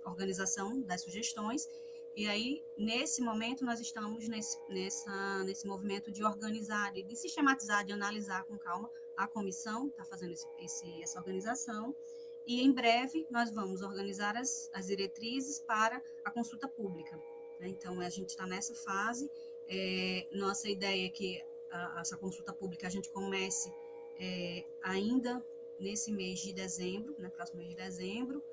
organização das sugestões. E aí, nesse momento, nós estamos nesse movimento de organizar, de sistematizar, de analisar com calma. A comissão está fazendo essa organização, e em breve nós vamos organizar as diretrizes para a consulta pública. Então, a gente está nessa fase. Nossa ideia é que essa consulta pública a gente comece ainda nesse mês de dezembro, né, próximo mês de dezembro,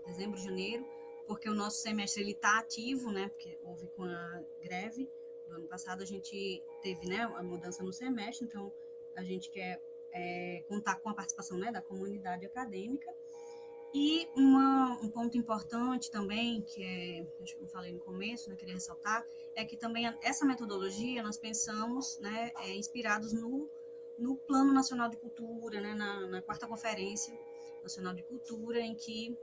dezembro, janeiro, porque o nosso semestre está ativo, né, porque houve com a greve do ano passado, a gente teve, né, a mudança no semestre, então a gente quer contar com a participação, né, da comunidade acadêmica. E um ponto importante também, que acho que eu falei no começo, né, queria ressaltar, é que também essa metodologia nós pensamos, né, inspirados no Plano Nacional de Cultura, né, na 4ª Conferência Nacional de Cultura, em que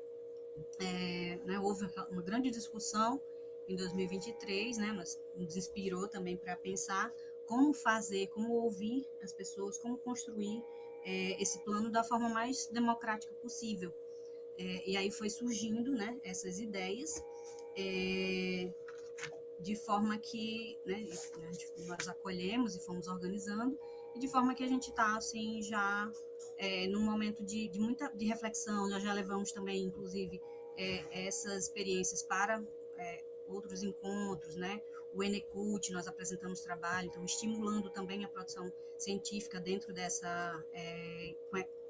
né, houve uma grande discussão em 2023, né, nos inspirou também para pensar como fazer, como ouvir as pessoas, como construir esse plano da forma mais democrática possível. E aí foi surgindo, né, essas ideias, de forma que, né, nós acolhemos e fomos organizando, e de forma que a gente está, assim, já num momento de muita reflexão. Nós já levamos também, inclusive, essas experiências para outros encontros, né? O Enecult, nós apresentamos trabalho, então estimulando também a produção científica dentro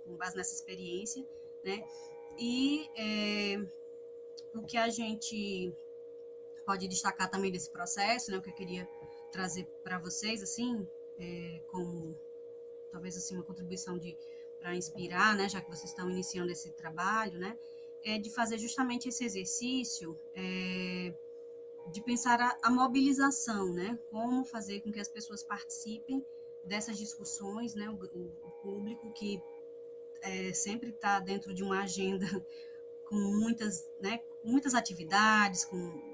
com base nessa experiência, né? E o que a gente pode destacar também desse processo, né, o que eu queria trazer para vocês, assim, como talvez assim uma contribuição para inspirar, né, já que vocês estão iniciando esse trabalho, né, é de fazer justamente esse exercício de pensar a mobilização, né, como fazer com que as pessoas participem dessas discussões, né, o público que sempre está dentro de uma agenda com muitas atividades, com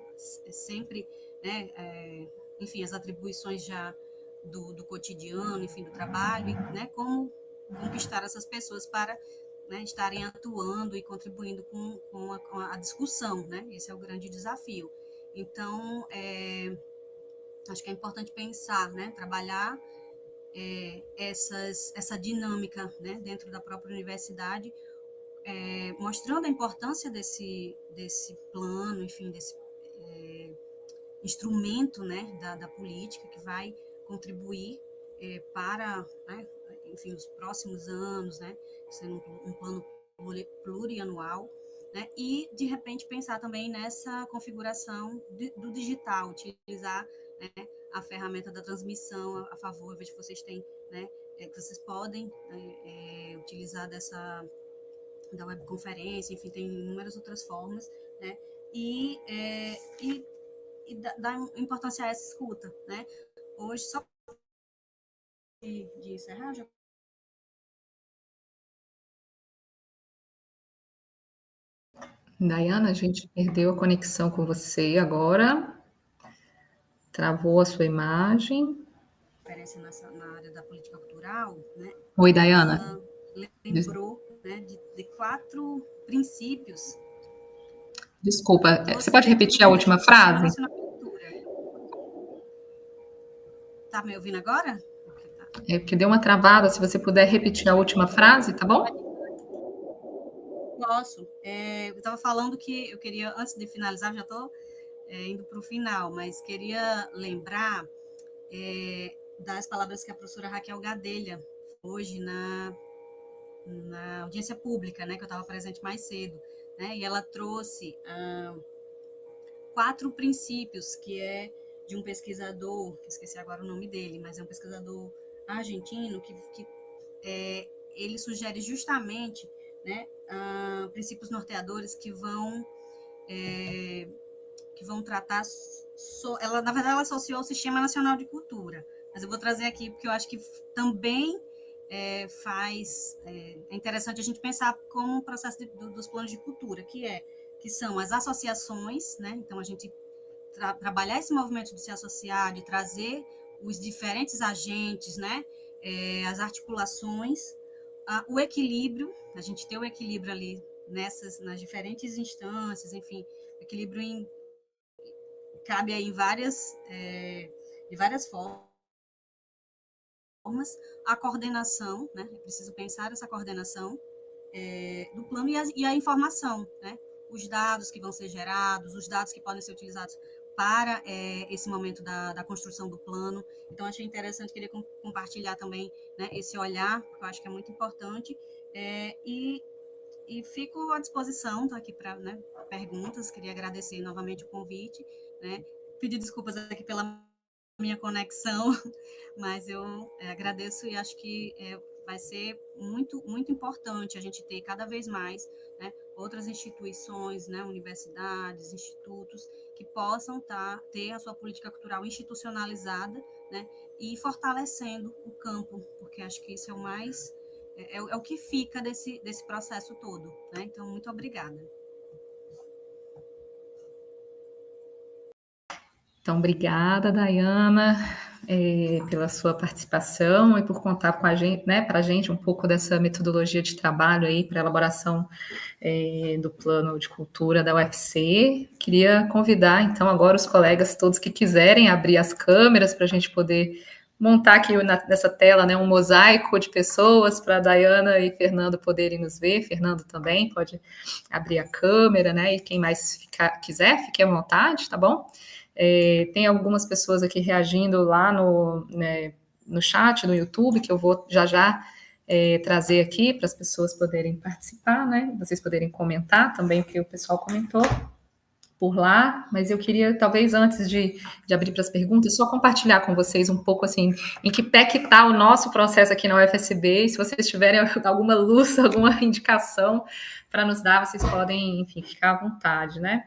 sempre, né, enfim, as atribuições já do cotidiano, enfim, do trabalho, e, né, como conquistar essas pessoas para, né, estarem atuando e contribuindo com a discussão, né? Esse é o grande desafio. Então, acho que é importante pensar, né, trabalhar essa dinâmica, né, dentro da própria universidade, mostrando a importância desse plano, enfim, desse instrumento, né, da política que vai contribuir para, né, enfim, os próximos anos, né, sendo um plano plurianual, né, e de repente pensar também nessa configuração do digital, utilizar, né, a ferramenta da transmissão a favor. Eu vejo que vocês têm, né, que vocês podem utilizar da webconferência, enfim, tem inúmeras outras formas, né, e dar importância a essa escuta, né. Hoje, só de encerrar, já... Dayana, a gente perdeu a conexão com você agora. Travou a sua imagem. Na área da política cultural, né? Oi, Dayana. Ela lembrou, né, de 4 princípios. Desculpa, você pode repetir a última frase? Tá me ouvindo agora? Porque deu uma travada, se você puder repetir a última frase, tá bom? Posso. Eu estava falando que eu queria, antes de finalizar, já estou indo para o final, mas queria lembrar das palavras que a professora Raquel Gadelha, hoje na audiência pública, né, que eu estava presente mais cedo, né, e ela trouxe 4 princípios, que é de um pesquisador, esqueci agora o nome dele, mas é um pesquisador argentino que ele sugere justamente, né, princípios norteadores que vão tratar, na verdade ela associou ao Sistema Nacional de Cultura, mas eu vou trazer aqui porque eu acho que também é interessante a gente pensar como um processo dos planos de cultura, que são as associações, né? Então a gente trabalhar esse movimento de se associar, de trazer os diferentes agentes, né? As articulações, o equilíbrio, a gente ter o equilíbrio ali nas diferentes instâncias, enfim, equilíbrio cabe aí de várias formas. A coordenação, né? É preciso pensar essa coordenação do plano e a informação, né? Os dados que vão ser gerados, os dados que podem ser utilizados para esse momento da construção do plano. Então, achei interessante, queria compartilhar também, né, esse olhar, porque eu acho que é muito importante, e fico à disposição, estou aqui para, né, perguntas, queria agradecer novamente o convite, né, pedir desculpas aqui pela minha conexão, mas eu agradeço e acho que vai ser muito, muito importante a gente ter cada vez mais, né, outras instituições, né, universidades, institutos, que possam ter a sua política cultural institucionalizada, né, e fortalecendo o campo, porque acho que isso é o mais, é o que fica desse processo todo, né? Então, muito obrigada. Então, obrigada, Dayana, pela sua participação e por contar com a gente, né, para a gente um pouco dessa metodologia de trabalho aí para a elaboração do plano de cultura da UFC. Queria convidar, então, agora os colegas todos que quiserem abrir as câmeras para a gente poder montar aqui nessa tela, né, um mosaico de pessoas para a Dayana e Fernando poderem nos ver. Fernando também pode abrir a câmera, né, e quem mais quiser, fique à vontade, tá bom? Tem algumas pessoas aqui reagindo lá no chat, no YouTube, que eu vou já trazer aqui para as pessoas poderem participar, né? Vocês poderem comentar também o que o pessoal comentou por lá, mas eu queria, talvez, antes de abrir para as perguntas, só compartilhar com vocês um pouco, assim, em que pé que está o nosso processo aqui na UFSB, e se vocês tiverem alguma luz, alguma indicação para nos dar, vocês podem, enfim, ficar à vontade, né?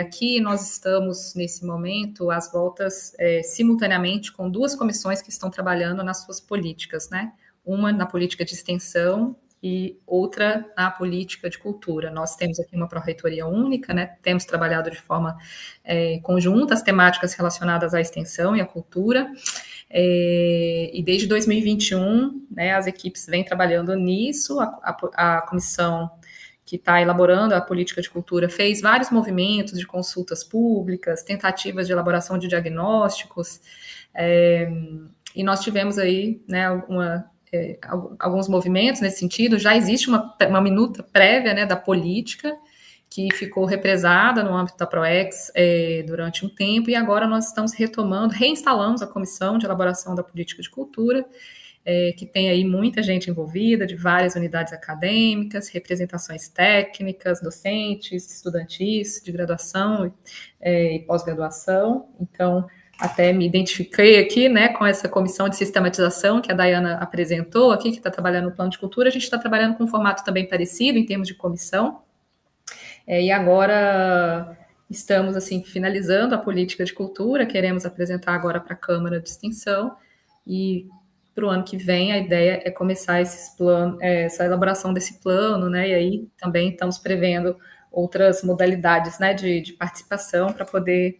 Aqui nós estamos, nesse momento, às voltas, simultaneamente, com 2 comissões que estão trabalhando nas suas políticas, né? Uma na política de extensão e outra na política de cultura. Nós temos aqui uma pró-reitoria única, né? Temos trabalhado de forma conjunta as temáticas relacionadas à extensão e à cultura, e desde 2021, né, as equipes vêm trabalhando nisso, a comissão que está elaborando a política de cultura fez vários movimentos de consultas públicas, tentativas de elaboração de diagnósticos, e nós tivemos aí, né, alguns movimentos nesse sentido. Já existe uma minuta prévia, né, da política, que ficou represada no âmbito da PROEX durante um tempo, e agora nós estamos reinstalamos a comissão de elaboração da política de cultura, que tem aí muita gente envolvida, de várias unidades acadêmicas, representações técnicas, docentes, estudantis, de graduação e pós-graduação. Então, até me identifiquei aqui, né, com essa comissão de sistematização que a Dayana apresentou aqui, que está trabalhando no plano de cultura. A gente está trabalhando com um formato também parecido em termos de comissão, e agora estamos, assim, finalizando a política de cultura, queremos apresentar agora para a Câmara de Extensão, e para o ano que vem a ideia é começar essa elaboração desse plano, né, e aí também estamos prevendo outras modalidades, né, de participação para poder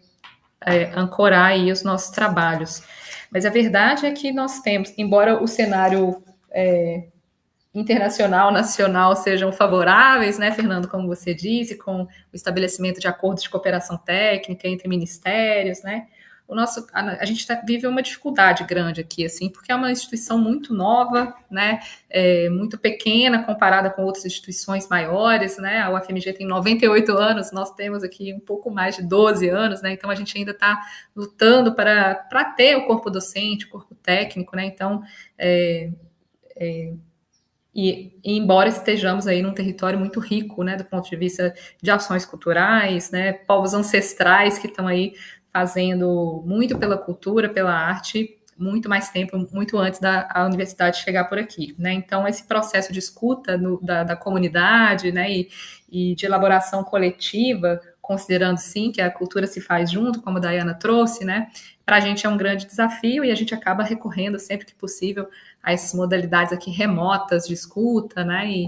ancorar aí os nossos trabalhos. Mas a verdade é que nós temos, embora o cenário internacional, nacional sejam favoráveis, né, Fernando, como você disse, com o estabelecimento de acordos de cooperação técnica entre ministérios, né, a gente vive uma dificuldade grande aqui, assim, porque é uma instituição muito nova, né, muito pequena comparada com outras instituições maiores, né, a UFMG tem 98 anos, nós temos aqui um pouco mais de 12 anos, né, então a gente ainda está lutando para ter o corpo docente, o corpo técnico, né, então, e embora estejamos aí num território muito rico, né, do ponto de vista de ações culturais, né, povos ancestrais que estão aí fazendo muito pela cultura, pela arte, muito mais tempo, muito antes da universidade chegar por aqui, né? Então, esse processo de escuta da comunidade, né, e de elaboração coletiva, considerando, sim, que a cultura se faz junto, como a Dayana trouxe, né, para a gente é um grande desafio, e a gente acaba recorrendo sempre que possível a essas modalidades aqui remotas de escuta, né, e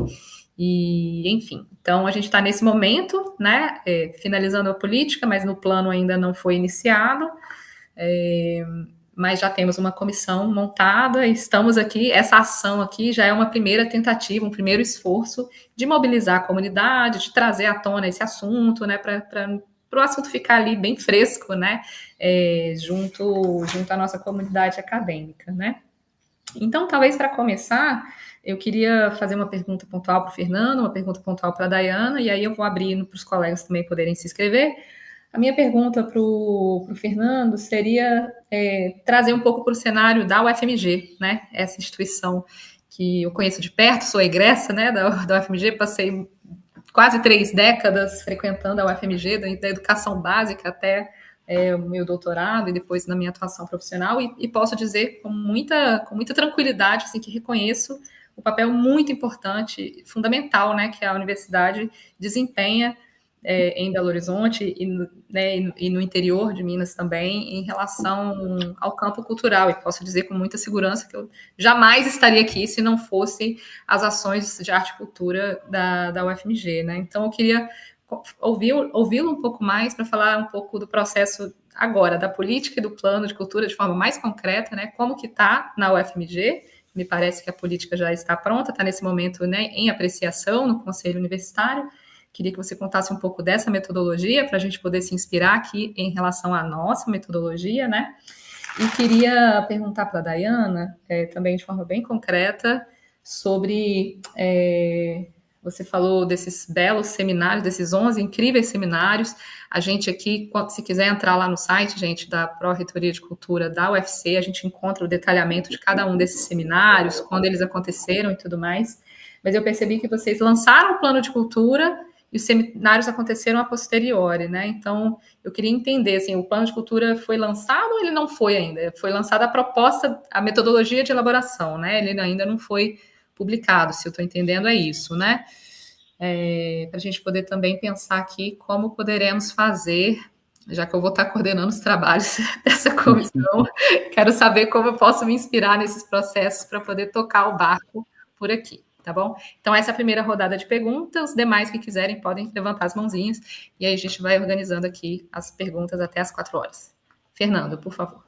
enfim, então a gente está nesse momento, né, finalizando a política, mas no plano ainda não foi iniciado, mas já temos uma comissão montada, e estamos aqui, essa ação aqui já é uma primeira tentativa, um primeiro esforço de mobilizar a comunidade, de trazer à tona esse assunto, né, para o assunto ficar ali bem fresco, né, junto à nossa comunidade acadêmica, né. Então, talvez para começar, eu queria fazer uma pergunta pontual para o Fernando, uma pergunta pontual para a Dayana, e aí eu vou abrir para os colegas também poderem se inscrever. A minha pergunta para o Fernando seria trazer um pouco para o cenário da UFMG, né? Essa instituição que eu conheço de perto, sou egressa, né, da UFMG, passei quase 3 décadas frequentando a UFMG, da educação básica até o meu doutorado e depois na minha atuação profissional, e posso dizer com muita tranquilidade, assim, que reconheço o papel muito importante, fundamental, né, que a universidade desempenha em Belo Horizonte e no interior de Minas também, em relação ao campo cultural, e posso dizer com muita segurança que eu jamais estaria aqui se não fosse as ações de arte e cultura da UFMG, né? Então eu queria ouvi-lo um pouco mais para falar um pouco do processo agora, da política e do plano de cultura de forma mais concreta, né? Como que está na UFMG. Me parece que a política já está pronta, está nesse momento, né, em apreciação no Conselho Universitário. Queria que você contasse um pouco dessa metodologia para a gente poder se inspirar aqui em relação à nossa metodologia, né? E queria perguntar para a Dayana, também de forma bem concreta, sobre Você falou desses belos seminários, desses 11 incríveis seminários. A gente aqui, se quiser entrar lá no site, gente, da Pró-Reitoria de Cultura da UFC, a gente encontra o detalhamento de cada um desses seminários, quando eles aconteceram e tudo mais. Mas eu percebi que vocês lançaram o plano de cultura e os seminários aconteceram a posteriori, né? Então, eu queria entender, assim, o plano de cultura foi lançado ou ele não foi ainda? Foi lançada a proposta, a metodologia de elaboração, né? Ele ainda não foi publicado, se eu estou entendendo, é isso, né? Para a gente poder também pensar aqui como poderemos fazer, já que eu vou estar coordenando os trabalhos dessa comissão, quero saber como eu posso me inspirar nesses processos para poder tocar o barco por aqui, tá bom? Então, essa é a primeira rodada de perguntas, os demais que quiserem podem levantar as mãozinhas, e aí a gente vai organizando aqui as perguntas até as 4 horas. Fernando, por favor.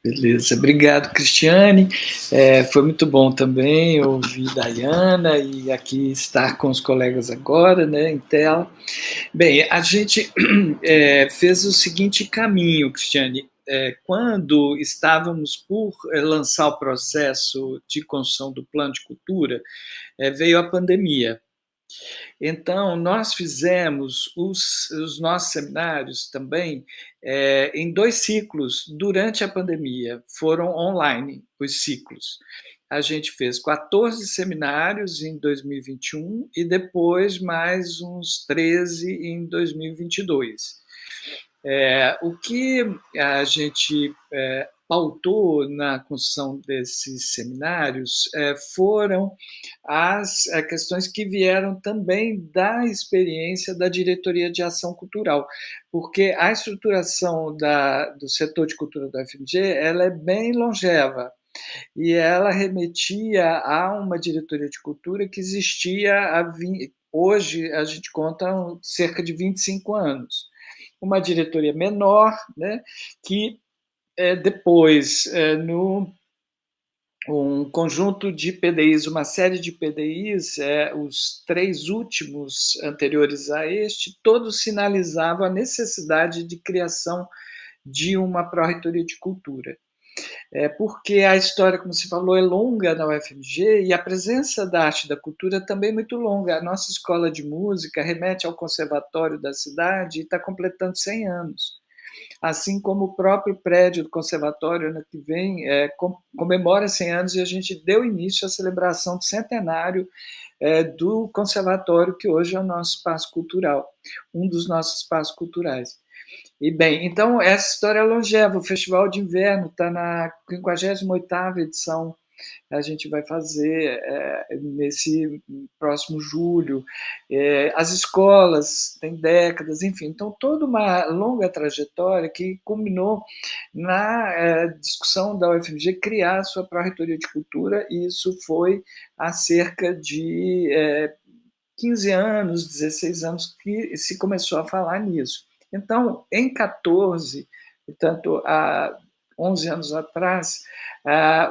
Beleza, obrigado, Cristiane. Foi muito bom também ouvir Dayana e aqui estar com os colegas agora, né, em tela. Bem, a gente fez o seguinte caminho, Cristiane. Quando estávamos por lançar o processo de construção do plano de cultura, veio a pandemia. Então, nós fizemos os nossos seminários também em 2 ciclos durante a pandemia, foram online os ciclos. A gente fez 14 seminários em 2021 e depois mais uns 13 em 2022. O que a gente pautou na construção desses seminários foram as questões que vieram também da experiência da Diretoria de Ação Cultural, porque a estruturação do setor de cultura da UFMG ela é bem longeva, e ela remetia a uma diretoria de cultura que existia hoje a gente conta cerca de 25 anos. Uma diretoria menor, né, que depois, no um conjunto de PDIs, uma série de PDIs, os 3 últimos anteriores a este, todos sinalizavam a necessidade de criação de uma pró-reitoria de cultura. Porque a história, como você falou, é longa na UFMG e a presença da arte e da cultura também é muito longa. A nossa escola de música remete ao conservatório da cidade e está completando 100 anos. Assim como o próprio prédio do conservatório, ano que vem, comemora 100 anos e a gente deu início à celebração do centenário do conservatório, que hoje é o nosso espaço cultural, um dos nossos espaços culturais. E bem, então essa história é longeva, o Festival de Inverno está na 58ª edição, a gente vai fazer nesse próximo julho. As escolas têm décadas, enfim, então toda uma longa trajetória que culminou na discussão da UFMG criar a sua pró-reitoria de cultura, e isso foi há cerca de 15 anos, 16 anos que se começou a falar nisso. Então, em 14, portanto, há 11 anos atrás,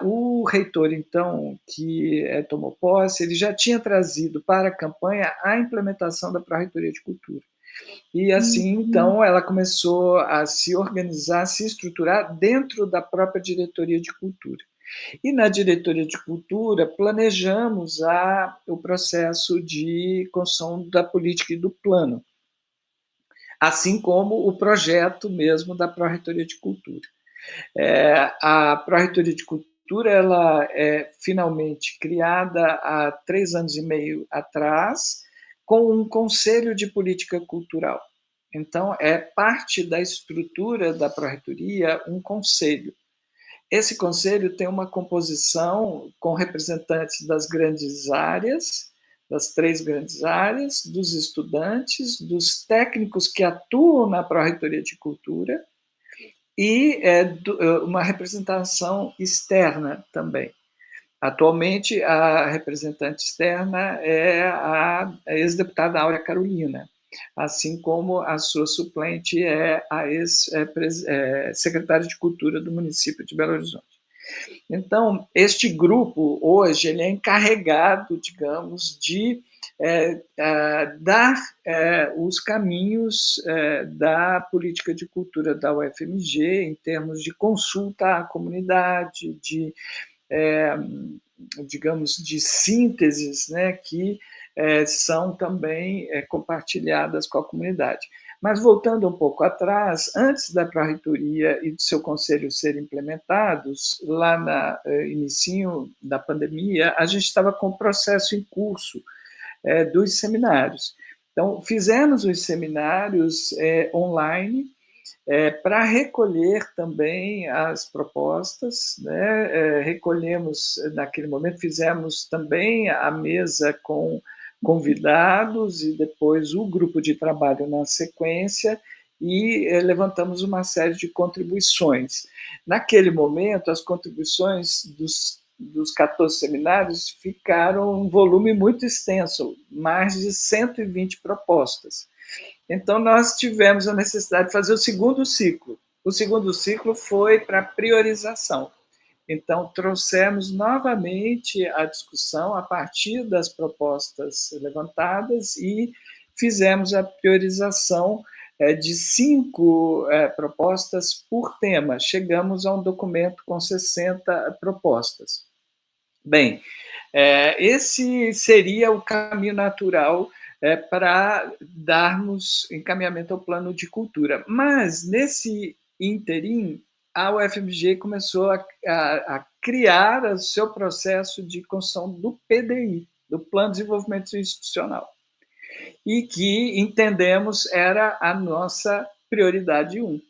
o reitor, então, que tomou posse, ele já tinha trazido para a campanha a implementação da pró-reitoria de cultura. E assim, então, ela começou a se organizar, a se estruturar dentro da própria diretoria de cultura. E na diretoria de cultura planejamos o processo de construção da política e do plano, assim como o projeto mesmo da Pró-Reitoria de Cultura. A Pró-Reitoria de Cultura ela é finalmente criada há 3 anos e meio atrás, com um conselho de política cultural. Então, é parte da estrutura da Pró-Reitoria um conselho. Esse conselho tem uma composição com representantes das grandes áreas, das 3 grandes áreas, dos estudantes, dos técnicos que atuam na Pró-Reitoria de Cultura e uma representação externa também. Atualmente, a representante externa é a ex-deputada Áurea Carolina, assim como a sua suplente é a ex-secretária de Cultura do município de Belo Horizonte. Então, este grupo, hoje, ele é encarregado, digamos, de dar os caminhos da política de cultura da UFMG, em termos de consulta à comunidade, digamos, de sínteses, né, que são também compartilhadas com a comunidade. Mas voltando um pouco atrás, antes da pró-reitoria e do seu conselho serem implementados, lá no início da pandemia, a gente estava com o processo em curso dos seminários. Então, fizemos os seminários online para recolher também as propostas, né? Recolhemos, naquele momento, fizemos também a mesa com convidados e depois o grupo de trabalho na sequência e levantamos uma série de contribuições. Naquele momento, as contribuições dos 14 seminários ficaram um volume muito extenso, mais de 120 propostas. Então, nós tivemos a necessidade de fazer o segundo ciclo. O segundo ciclo foi para priorização. Então, trouxemos novamente a discussão a partir das propostas levantadas e fizemos a priorização de 5 propostas por tema. Chegamos a um documento com 60 propostas. Bem, esse seria o caminho natural para darmos encaminhamento ao plano de cultura. Mas, nesse ínterim, a UFMG começou a criar o seu processo de construção do PDI, do Plano de Desenvolvimento Institucional, e que entendemos era a nossa prioridade 1,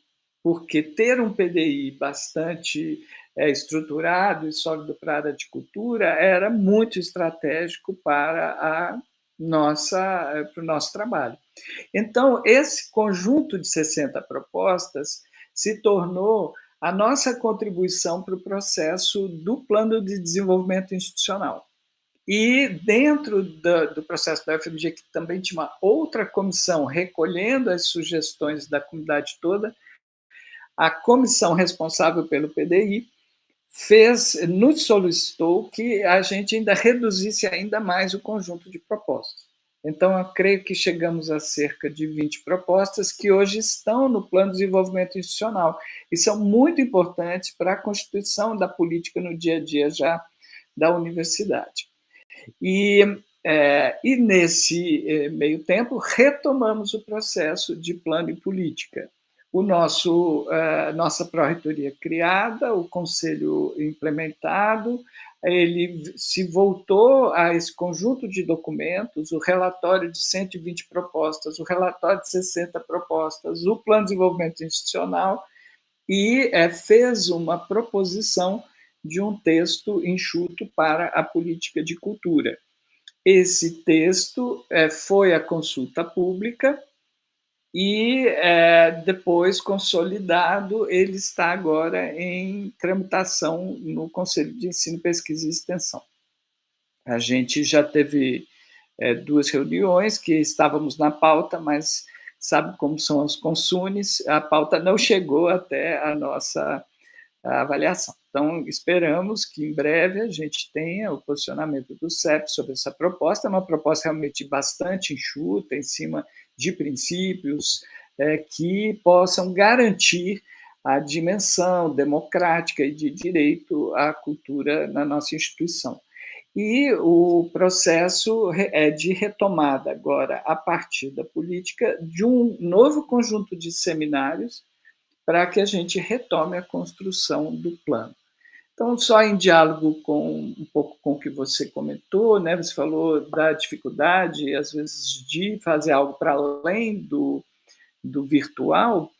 porque ter um PDI bastante estruturado e sólido para a área de cultura era muito estratégico para o nosso trabalho. Então, esse conjunto de 60 propostas se tornou a nossa contribuição para o processo do Plano de Desenvolvimento Institucional. E dentro do processo da UFMG, que também tinha uma outra comissão recolhendo as sugestões da comunidade toda, a comissão responsável pelo PDI nos solicitou que a gente ainda reduzisse ainda mais o conjunto de propostas. Então, eu creio que chegamos a cerca de 20 propostas que hoje estão no Plano de Desenvolvimento Institucional e são muito importantes para a constituição da política no dia a dia já da universidade. E nesse meio tempo, retomamos o processo de plano e política. Nossa pró-reitoria criada, o conselho implementado, ele se voltou a esse conjunto de documentos, o relatório de 120 propostas, o relatório de 60 propostas, o plano de desenvolvimento institucional, e fez uma proposição de um texto enxuto para a política de cultura. Esse texto foi à consulta pública e, depois consolidado, ele está agora em tramitação no Conselho de Ensino, Pesquisa e Extensão. A gente já teve 2 reuniões que estávamos na pauta, mas sabe como são os consunes, a pauta não chegou até a nossa avaliação. Então, esperamos que em breve a gente tenha o posicionamento do CEP sobre essa proposta, uma proposta realmente bastante enxuta, em cima de princípios que possam garantir a dimensão democrática e de direito à cultura na nossa instituição. E o processo é de retomada agora, a partir da política, de um novo conjunto de seminários para que a gente retome a construção do plano. Então, só em diálogo um pouco com o que você comentou, né? Você falou da dificuldade, às vezes, de fazer algo para além do virtual,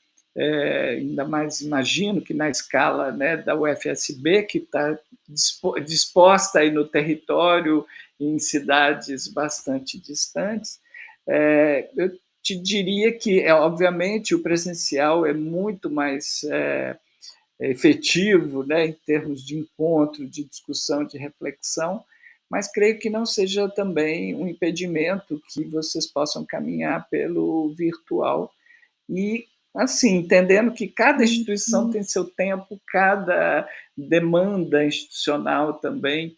ainda mais imagino que na escala, né, da UFSB, que está disposta aí no território, em cidades bastante distantes, eu te diria que, obviamente, o presencial é muito mais efetivo, né, em termos de encontro, de discussão, de reflexão, mas creio que não seja também um impedimento que vocês possam caminhar pelo virtual e, assim, entendendo que cada instituição tem seu tempo, cada demanda institucional também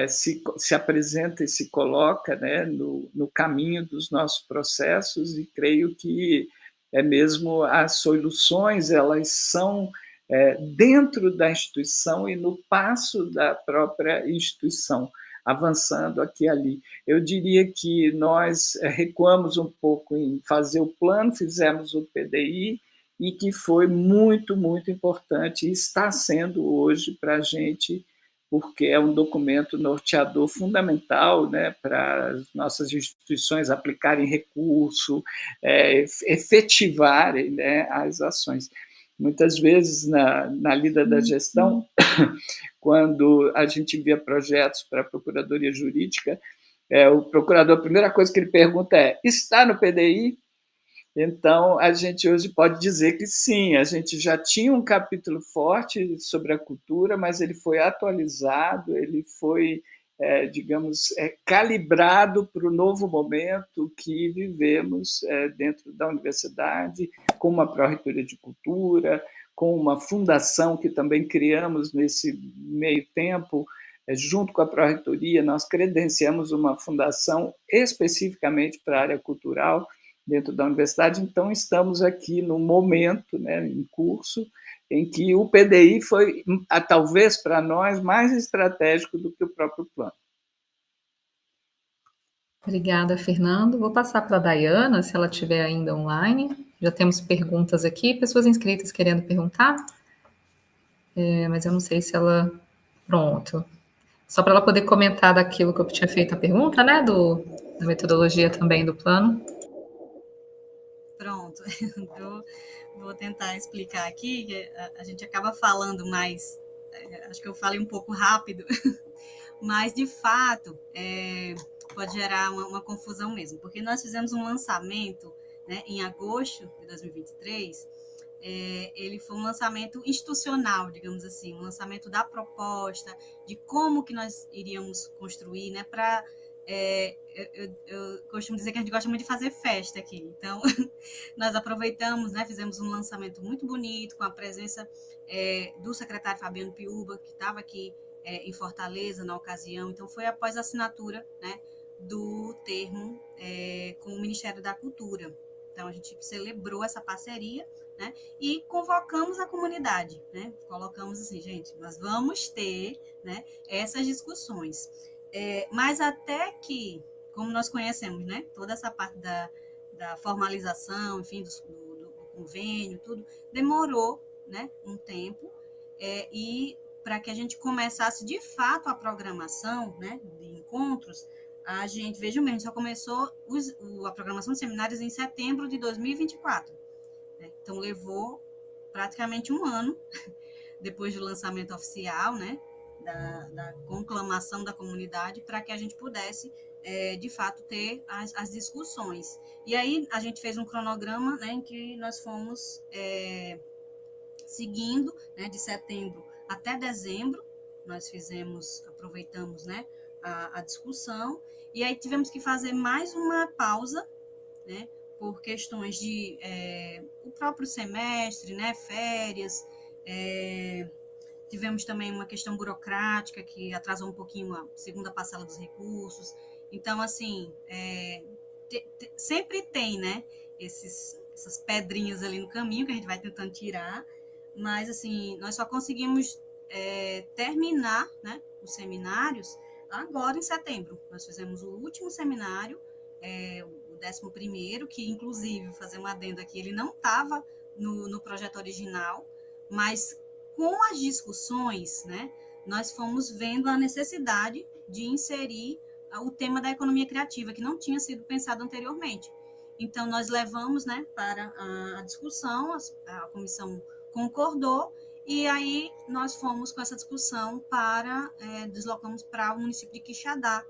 se apresenta e se coloca, né, no caminho dos nossos processos, e creio que mesmo as soluções, elas são dentro da instituição e no passo da própria instituição. avançando aqui e ali. Eu diria que nós recuamos um pouco em fazer o plano, fizemos o PDI, e que foi muito, muito importante e está sendo hoje para a gente, porque é um documento norteador fundamental, né, para as nossas instituições aplicarem recurso, efetivarem, né, as ações. Muitas vezes, na lida da gestão, quando a gente via projetos para a Procuradoria Jurídica, o procurador, a primeira coisa que ele pergunta é: está no PDI? Então, a gente hoje pode dizer que sim, a gente já tinha um capítulo forte sobre a cultura, mas ele foi atualizado, ele foi, digamos, calibrado para o novo momento que vivemos dentro da universidade, com uma pró-reitoria de cultura, com uma fundação que também criamos nesse meio tempo, junto com a pró-reitoria, nós credenciamos uma fundação especificamente para a área cultural, dentro da universidade. Então, estamos aqui no momento, né, em curso, em que o PDI foi, talvez para nós, mais estratégico do que o próprio plano. Obrigada, Fernando. Vou passar para a Dayana, se ela estiver ainda online. Já temos perguntas aqui, pessoas inscritas querendo perguntar, mas eu não sei se ela... Pronto. Só para ela poder comentar daquilo que eu tinha feito a pergunta, né, da metodologia também do plano. Pronto, eu vou tentar explicar aqui, que a gente acaba falando mais, acho que eu falei um pouco rápido, mas de fato pode gerar uma confusão mesmo, porque nós fizemos um lançamento, né, em agosto de 2023, ele foi um lançamento institucional, digamos assim, um lançamento da proposta, de como que nós iríamos construir, né, para... eu costumo dizer que a gente gosta muito de fazer festa aqui, então nós aproveitamos, né, fizemos um lançamento muito bonito, com a presença do secretário Fabiano Piúba, que estava aqui em Fortaleza na ocasião, então foi após a assinatura, né, do termo com o Ministério da Cultura. Então a gente celebrou essa parceria, né, e convocamos a comunidade, né, colocamos assim, gente, nós vamos ter, né, essas discussões. Mas até que, como nós conhecemos, né, toda essa parte da formalização, enfim, do convênio, tudo, demorou, né, um tempo, e para que a gente começasse de fato a programação, né, de encontros, a gente, veja mesmo, só começou a programação de seminários em setembro de 2024. Né? Então, levou praticamente um ano depois do lançamento oficial, né, da conclamação da comunidade, para que a gente pudesse, de fato, ter as discussões. E aí a gente fez um cronograma, né, em que nós fomos seguindo, né, de setembro até dezembro, nós aproveitamos, né, a discussão, e aí tivemos que fazer mais uma pausa, né, por questões de o próprio semestre, né, férias, tivemos também uma questão burocrática que atrasou um pouquinho a segunda parcela dos recursos. Então, assim, sempre tem, né, essas pedrinhas ali no caminho que a gente vai tentando tirar, mas, assim, nós só conseguimos terminar, né, os seminários agora em setembro. Nós fizemos o último seminário, o 11º, que, inclusive, vou fazer um adendo aqui, ele não estava no projeto original, mas com as discussões, né, nós fomos vendo a necessidade de inserir o tema da economia criativa, que não tinha sido pensado anteriormente. Então, nós levamos, né, para a discussão, a comissão concordou, e aí nós fomos com essa discussão deslocamos para o município de Quixadá,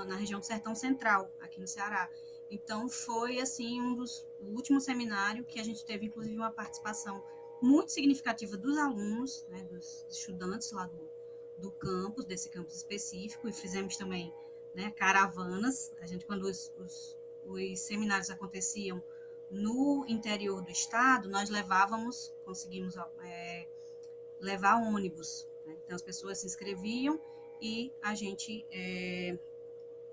na região do Sertão Central, aqui no Ceará. Então, foi, assim, o último seminário que a gente teve, inclusive, uma participação muito significativa dos alunos, né, dos estudantes lá do campus, desse campus específico, e fizemos também, né, caravanas. A gente, quando os seminários aconteciam no interior do estado, nós conseguimos levar ônibus, né? Então as pessoas se inscreviam e a gente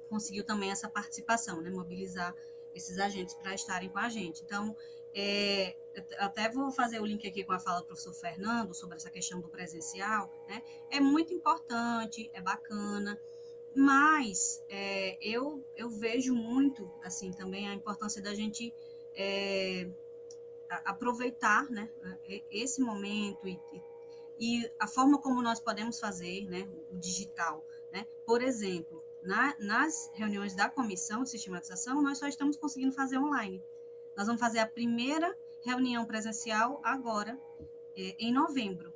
conseguiu também essa participação, né, mobilizar esses agentes para estarem com a gente. Então, Eu até vou fazer o link aqui com a fala do professor Fernando sobre essa questão do presencial, né? É muito importante, é bacana, mas eu vejo muito, assim, também a importância da gente aproveitar, né, esse momento e a forma como nós podemos fazer, né, o digital, né? Por exemplo, nas reuniões da comissão de sistematização, nós só estamos conseguindo fazer online. Nós vamos fazer a primeira reunião presencial agora, em novembro,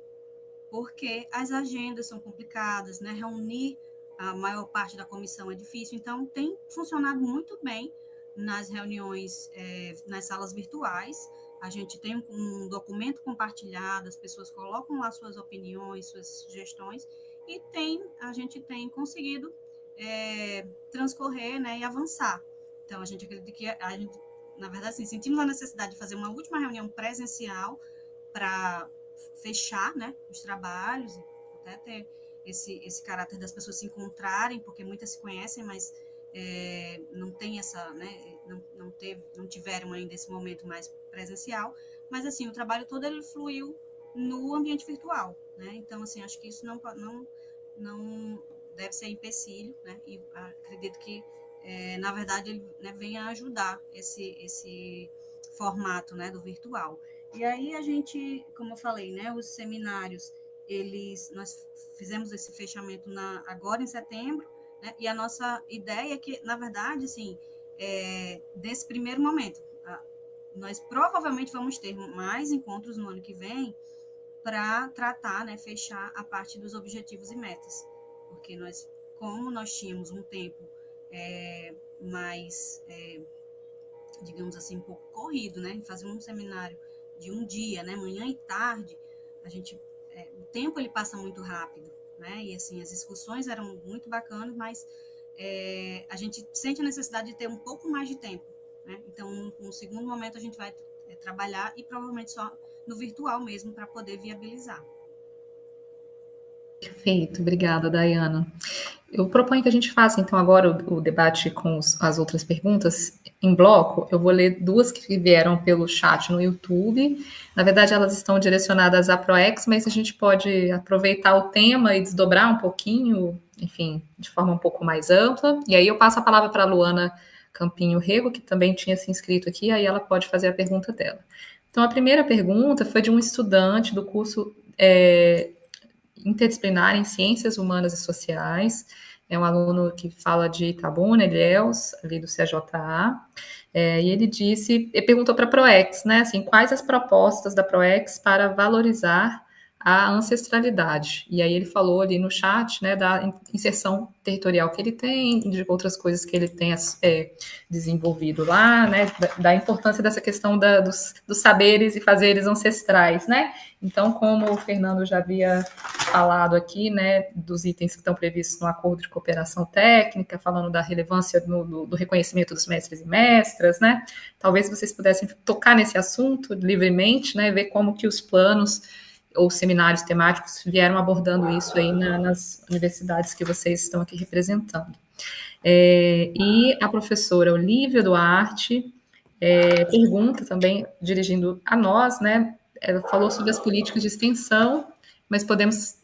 porque as agendas são complicadas, né? Reunir a maior parte da comissão é difícil, então tem funcionado muito bem nas reuniões, nas salas virtuais. A gente tem um documento compartilhado, as pessoas colocam lá suas opiniões, suas sugestões, e a gente tem conseguido transcorrer, né, e avançar. Então, a gente acredita que na verdade, assim, sentimos a necessidade de fazer uma última reunião presencial para fechar, né, os trabalhos, até ter esse caráter das pessoas se encontrarem, porque muitas se conhecem, mas não tem essa, né, não tiveram ainda esse momento mais presencial, mas assim, o trabalho todo ele fluiu no ambiente virtual, né? Então, assim, acho que isso não deve ser empecilho, né? E acredito que na verdade ele, né, venha ajudar esse formato, né, do virtual. E aí a gente, como eu falei, né, os seminários, nós fizemos esse fechamento agora em setembro, né, e a nossa ideia é que, na verdade, assim, desse primeiro momento, nós provavelmente vamos ter mais encontros no ano que vem para tratar, né, fechar a parte dos objetivos e metas, porque como nós tínhamos um tempo mais, digamos assim, um pouco corrido, né, fazer um seminário de um dia, né, manhã e tarde, o tempo ele passa muito rápido, né, e assim, as discussões eram muito bacanas, mas a gente sente a necessidade de ter um pouco mais de tempo, né, então, no segundo momento a gente vai trabalhar e provavelmente só no virtual mesmo para poder viabilizar. Perfeito, obrigada, Dayana. Eu proponho que a gente faça, então, agora o debate com as outras perguntas em bloco. Eu vou ler duas que vieram pelo chat no YouTube. Na verdade, elas estão direcionadas à ProEx, mas a gente pode aproveitar o tema e desdobrar um pouquinho, enfim, de forma um pouco mais ampla. E aí eu passo a palavra para a Luana Campinho Rego, que também tinha se inscrito aqui, aí ela pode fazer a pergunta dela. Então, a primeira pergunta foi de um estudante do curso interdisciplinar em Ciências Humanas e Sociais. É um aluno que fala de Itabuna, Ilhéus, ali do CJA. E ele perguntou para a ProEx, né, assim, quais as propostas da ProEx para valorizar a ancestralidade. E aí ele falou ali no chat, né, da inserção territorial que ele tem, de outras coisas que ele tem desenvolvido lá, né, da importância dessa questão dos saberes e fazeres ancestrais, né. Então, como o Fernando já havia falado aqui, né, dos itens que estão previstos no acordo de cooperação técnica, falando da relevância do reconhecimento dos mestres e mestras, né, talvez vocês pudessem tocar nesse assunto livremente, né, ver como que os planos ou seminários temáticos vieram abordando isso aí nas universidades que vocês estão aqui representando. E a professora Olívia Duarte pergunta também, dirigindo a nós, né, ela falou sobre as políticas de extensão, mas podemos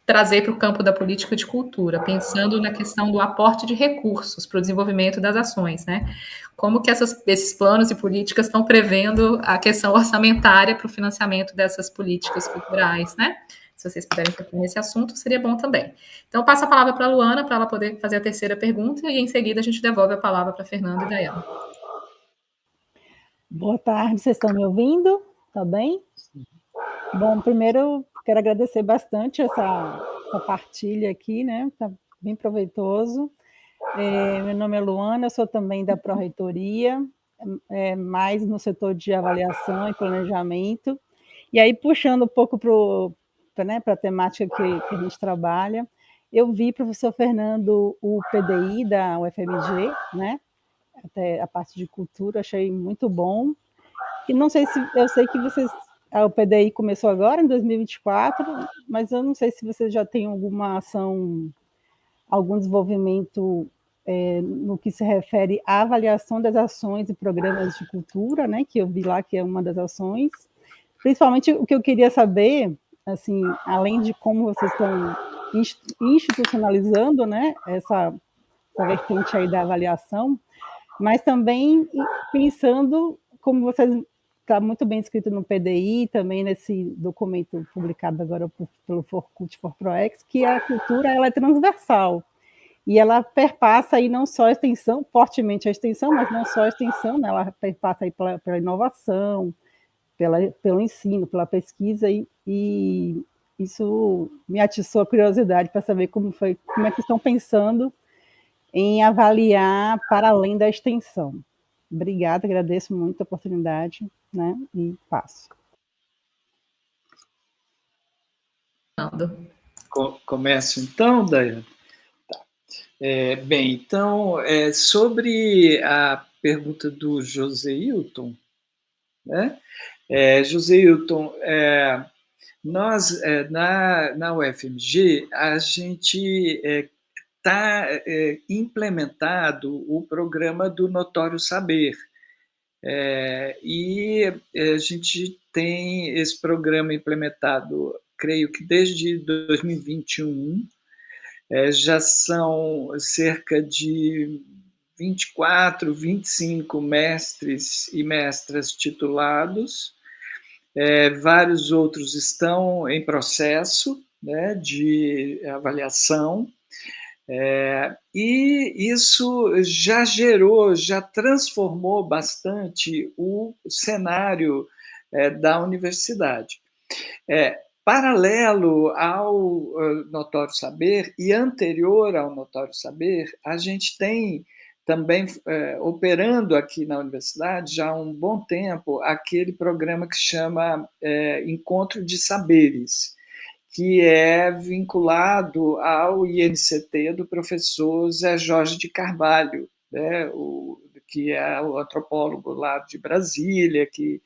trazer para o campo da política de cultura, pensando na questão do aporte de recursos para o desenvolvimento das ações, né? Como que esses planos e políticas estão prevendo a questão orçamentária para o financiamento dessas políticas culturais, né? Se vocês puderem tocar nesse assunto, seria bom também. Então, eu passo a palavra para a Luana, para ela poder fazer a terceira pergunta, e em seguida a gente devolve a palavra para a Fernanda e Dayana. Boa tarde, vocês estão me ouvindo? Tá bem? Bom, primeiro quero agradecer bastante essa partilha aqui, né? Tá bem proveitoso. Meu nome é Luana, eu sou também da Pró-Reitoria, mais no setor de avaliação e planejamento. E aí, puxando um pouco para a temática que a gente trabalha, eu vi, professor Fernando, o PDI da UFMG, né? Até a parte de cultura, achei muito bom. E não sei se, eu sei que o PDI começou agora, em 2024, mas eu não sei se vocês já têm alguma ação, algum desenvolvimento no que se refere à avaliação das ações e programas de cultura, né, que eu vi lá que é uma das ações. Principalmente o que eu queria saber, assim, além de como vocês estão institucionalizando, né, essa vertente aí da avaliação, mas também pensando, como vocês está muito bem escrito no PDI, também nesse documento publicado agora pelo ForCult for ProEx, que a cultura ela é transversal. E ela perpassa aí não só a extensão, fortemente a extensão, mas não só a extensão, né? Ela perpassa aí pela inovação, pelo ensino, pela pesquisa, e isso me atiçou a curiosidade para saber como é que estão pensando em avaliar para além da extensão. Obrigada, agradeço muito a oportunidade, né? E passo. Começo então, Daiane? Tá. Bem, então, sobre a pergunta do José Hilton, né? José Hilton, nós, na UFMG, a gente está implementado o programa do Notório Saber. E a gente tem esse programa implementado, creio que desde 2021, já são cerca de 24, 25 mestres e mestras titulados, vários outros estão em processo, né, de avaliação, e isso já transformou bastante o cenário da universidade. Paralelo ao Notório Saber e anterior ao Notório Saber, a gente tem também operando aqui na universidade já há um bom tempo aquele programa que se chama Encontro de Saberes, que é vinculado ao INCT do professor Zé Jorge de Carvalho, né, que é o antropólogo lá de Brasília, que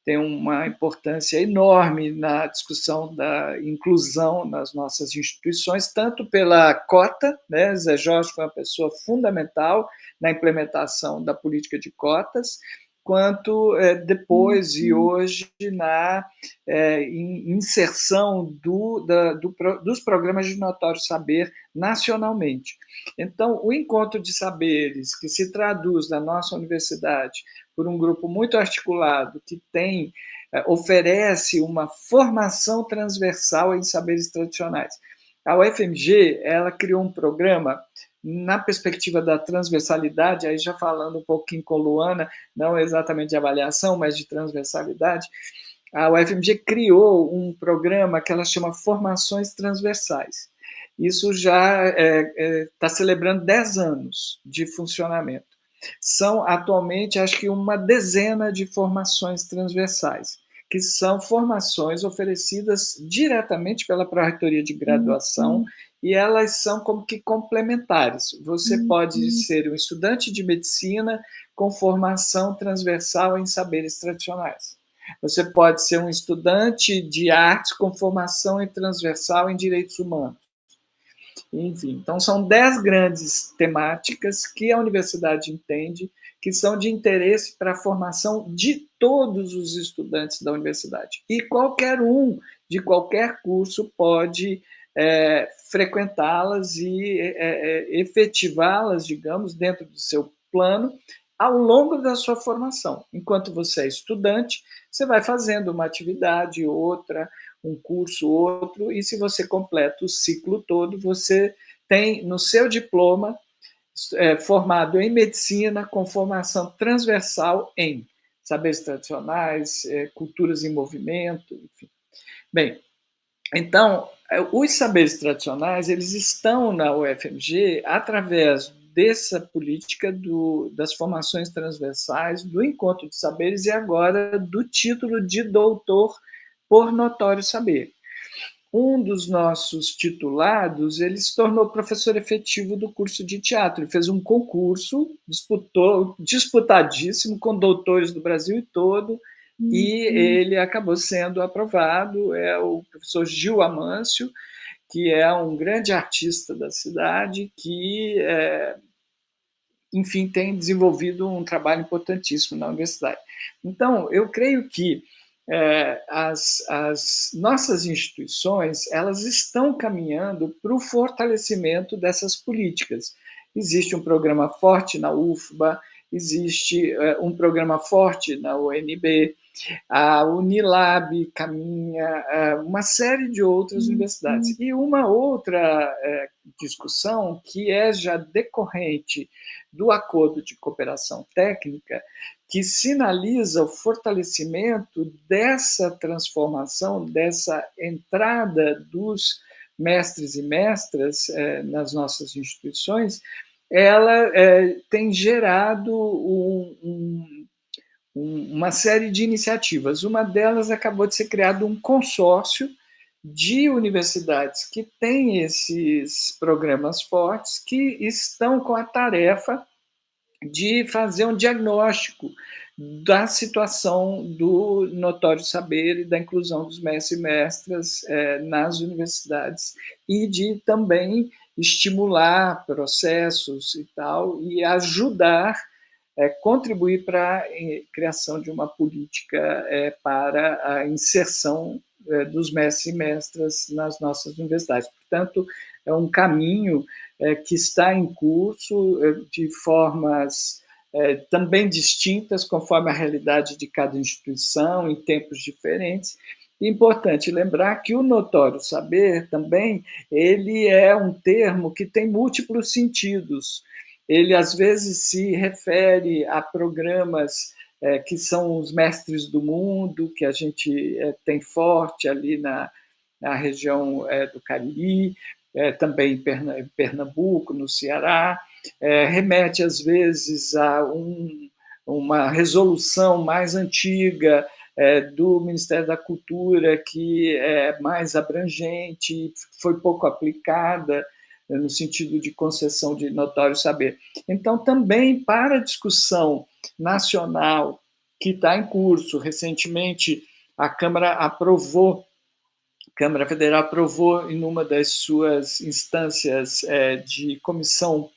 tem uma importância enorme na discussão da inclusão nas nossas instituições, tanto pela cota, né, Zé Jorge foi uma pessoa fundamental na implementação da política de cotas, quanto depois e hoje na inserção dos programas de Notório Saber nacionalmente. Então, o encontro de saberes, que se traduz na nossa universidade por um grupo muito articulado, que oferece uma formação transversal em saberes tradicionais. A UFMG, ela criou um programa na perspectiva da transversalidade, aí já falando um pouquinho com Luana, não exatamente de avaliação, mas de transversalidade. A UFMG criou um programa que ela chama Formações Transversais. Isso já está celebrando 10 anos de funcionamento. São, atualmente, acho que uma dezena de formações transversais, que são formações oferecidas diretamente pela Pró-Reitoria de Graduação, e elas são como que complementares. Você pode ser um estudante de medicina com formação transversal em saberes tradicionais. Você pode ser um estudante de artes com formação transversal em direitos humanos. Enfim, então são 10 grandes temáticas que a universidade entende que são de interesse para a formação de todos os estudantes da universidade. E qualquer um de qualquer curso pode frequentá-las e efetivá-las, digamos, dentro do seu plano ao longo da sua formação. Enquanto você é estudante, você vai fazendo uma atividade, outra, um curso, outro, e se você completa o ciclo todo, você tem no seu diploma formado em medicina com formação transversal em saberes tradicionais, culturas em movimento, enfim. Bem, então, os saberes tradicionais, eles estão na UFMG através dessa política das formações transversais, do encontro de saberes e agora do título de doutor por Notório Saber. Um dos nossos titulados, ele se tornou professor efetivo do curso de teatro. Ele fez um concurso, disputadíssimo, com doutores do Brasil todo, e ele acabou sendo aprovado. É o professor Gil Amâncio, que é um grande artista da cidade, que enfim, tem desenvolvido um trabalho importantíssimo na universidade. Então, eu creio que as nossas instituições, elas estão caminhando para o fortalecimento dessas políticas. Existe um programa forte na UFBA, existe um programa forte na UNB, a Unilab caminha, uma série de outras universidades. E uma outra discussão que é já decorrente do acordo de cooperação técnica, que sinaliza o fortalecimento dessa transformação, dessa entrada dos mestres e mestras nas nossas instituições, ela tem gerado uma série de iniciativas. Uma delas acabou de ser criado um consórcio de universidades que têm esses programas fortes, que estão com a tarefa de fazer um diagnóstico da situação do notório saber e da inclusão dos mestres e mestras nas universidades, e de também estimular processos e tal, e ajudar, contribuir para a criação de uma política para a inserção dos mestres e mestras nas nossas universidades. Portanto, é um caminho que está em curso de formas também distintas, conforme a realidade de cada instituição, em tempos diferentes. É importante lembrar que o notório saber também, ele é um termo que tem múltiplos sentidos. Ele, às vezes, se refere a programas que são os mestres do mundo, que a gente tem forte ali na região do Cariri, também em Pernambuco, no Ceará, remete, às vezes, a uma resolução mais antiga do Ministério da Cultura, que é mais abrangente, foi pouco aplicada, no sentido de concessão de notório saber. Então, também para a discussão nacional que está em curso, recentemente a Câmara Federal aprovou, em uma das suas instâncias de comissão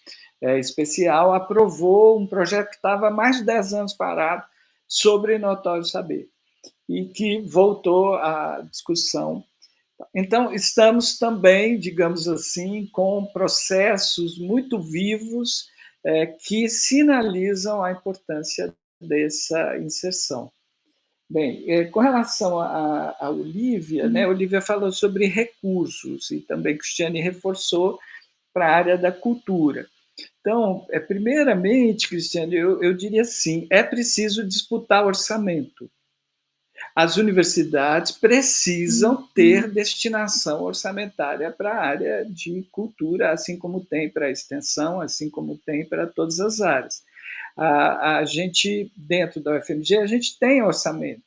especial, aprovou um projeto que estava há mais de 10 anos parado sobre notório saber, e que voltou à discussão. Então, estamos também, digamos assim, com processos muito vivos que sinalizam a importância dessa inserção. Bem, com relação a Olívia, né, Olívia falou sobre recursos, e também Cristiane reforçou para a área da cultura. Então, primeiramente, Cristiane, eu diria assim, é preciso disputar orçamento. As universidades precisam ter destinação orçamentária para a área de cultura, assim como tem para a extensão, assim como tem para todas as áreas. A gente, dentro da UFMG, a gente tem orçamento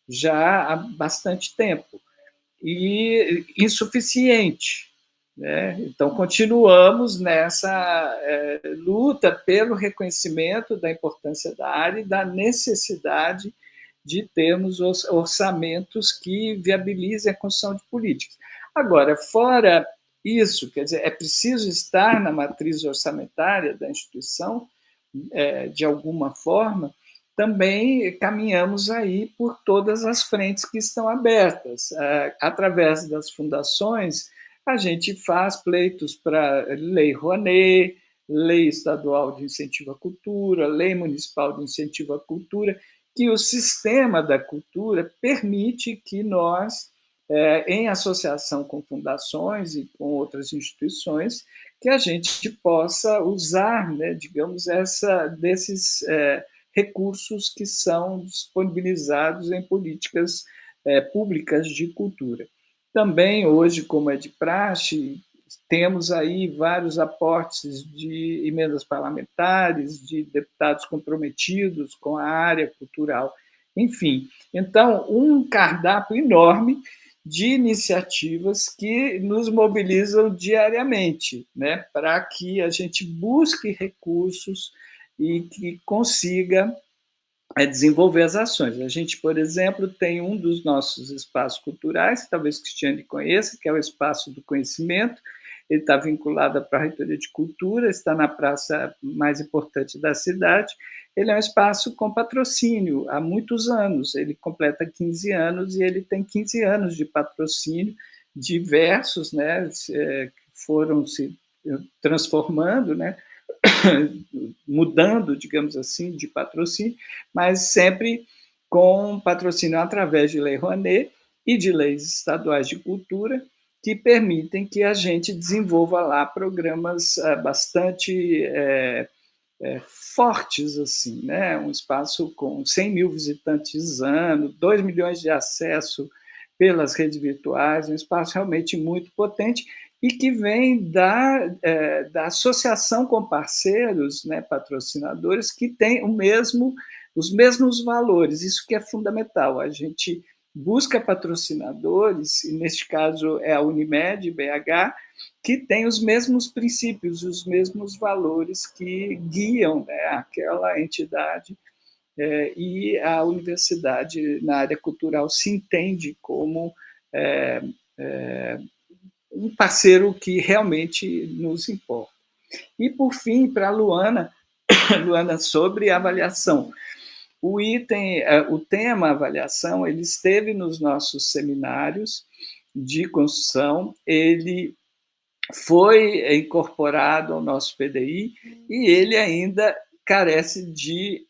já há bastante tempo, e insuficiente, né? Então, continuamos nessa luta pelo reconhecimento da importância da área e da necessidade de termos orçamentos que viabilizem a construção de políticas. Agora, fora isso, quer dizer, é preciso estar na matriz orçamentária da instituição, de alguma forma. Também caminhamos aí por todas as frentes que estão abertas. Através das fundações, a gente faz pleitos para Lei Rouanet, Lei Estadual de Incentivo à Cultura, Lei Municipal de Incentivo à Cultura, que o sistema da cultura permite que nós, em associação com fundações e com outras instituições, que a gente possa usar, né, digamos, desses recursos que são disponibilizados em políticas públicas de cultura. Também, hoje, como é de praxe, temos aí vários aportes de emendas parlamentares, de deputados comprometidos com a área cultural, enfim. Então, um cardápio enorme de iniciativas que nos mobilizam diariamente, né, para que a gente busque recursos e que consiga desenvolver as ações. A gente, por exemplo, tem um dos nossos espaços culturais, que talvez Cristiane conheça, que é o Espaço do Conhecimento, ele está vinculado à Reitoria de Cultura, está na praça mais importante da cidade. Ele é um espaço com patrocínio há muitos anos, ele completa 15 anos e ele tem 15 anos de patrocínio diversos, né, que foram se transformando, né, mudando, digamos assim, de patrocínio, mas sempre com patrocínio através de Lei Rouanet e de leis estaduais de cultura, que permitem que a gente desenvolva lá programas bastante fortes, assim, né? Um espaço com 100 mil visitantes ano, 2 milhões de acesso pelas redes virtuais, um espaço realmente muito potente e que vem da associação com parceiros, né, patrocinadores, que têm os mesmos valores. Isso que é fundamental. A gente busca patrocinadores, e neste caso é a Unimed, BH, que tem os mesmos princípios, os mesmos valores que guiam, né, aquela entidade, e a universidade na área cultural se entende como um parceiro que realmente nos importa. E, por fim, para a Luana, sobre avaliação. O tema avaliação, ele esteve nos nossos seminários de construção, ele foi incorporado ao nosso PDI e ele ainda carece de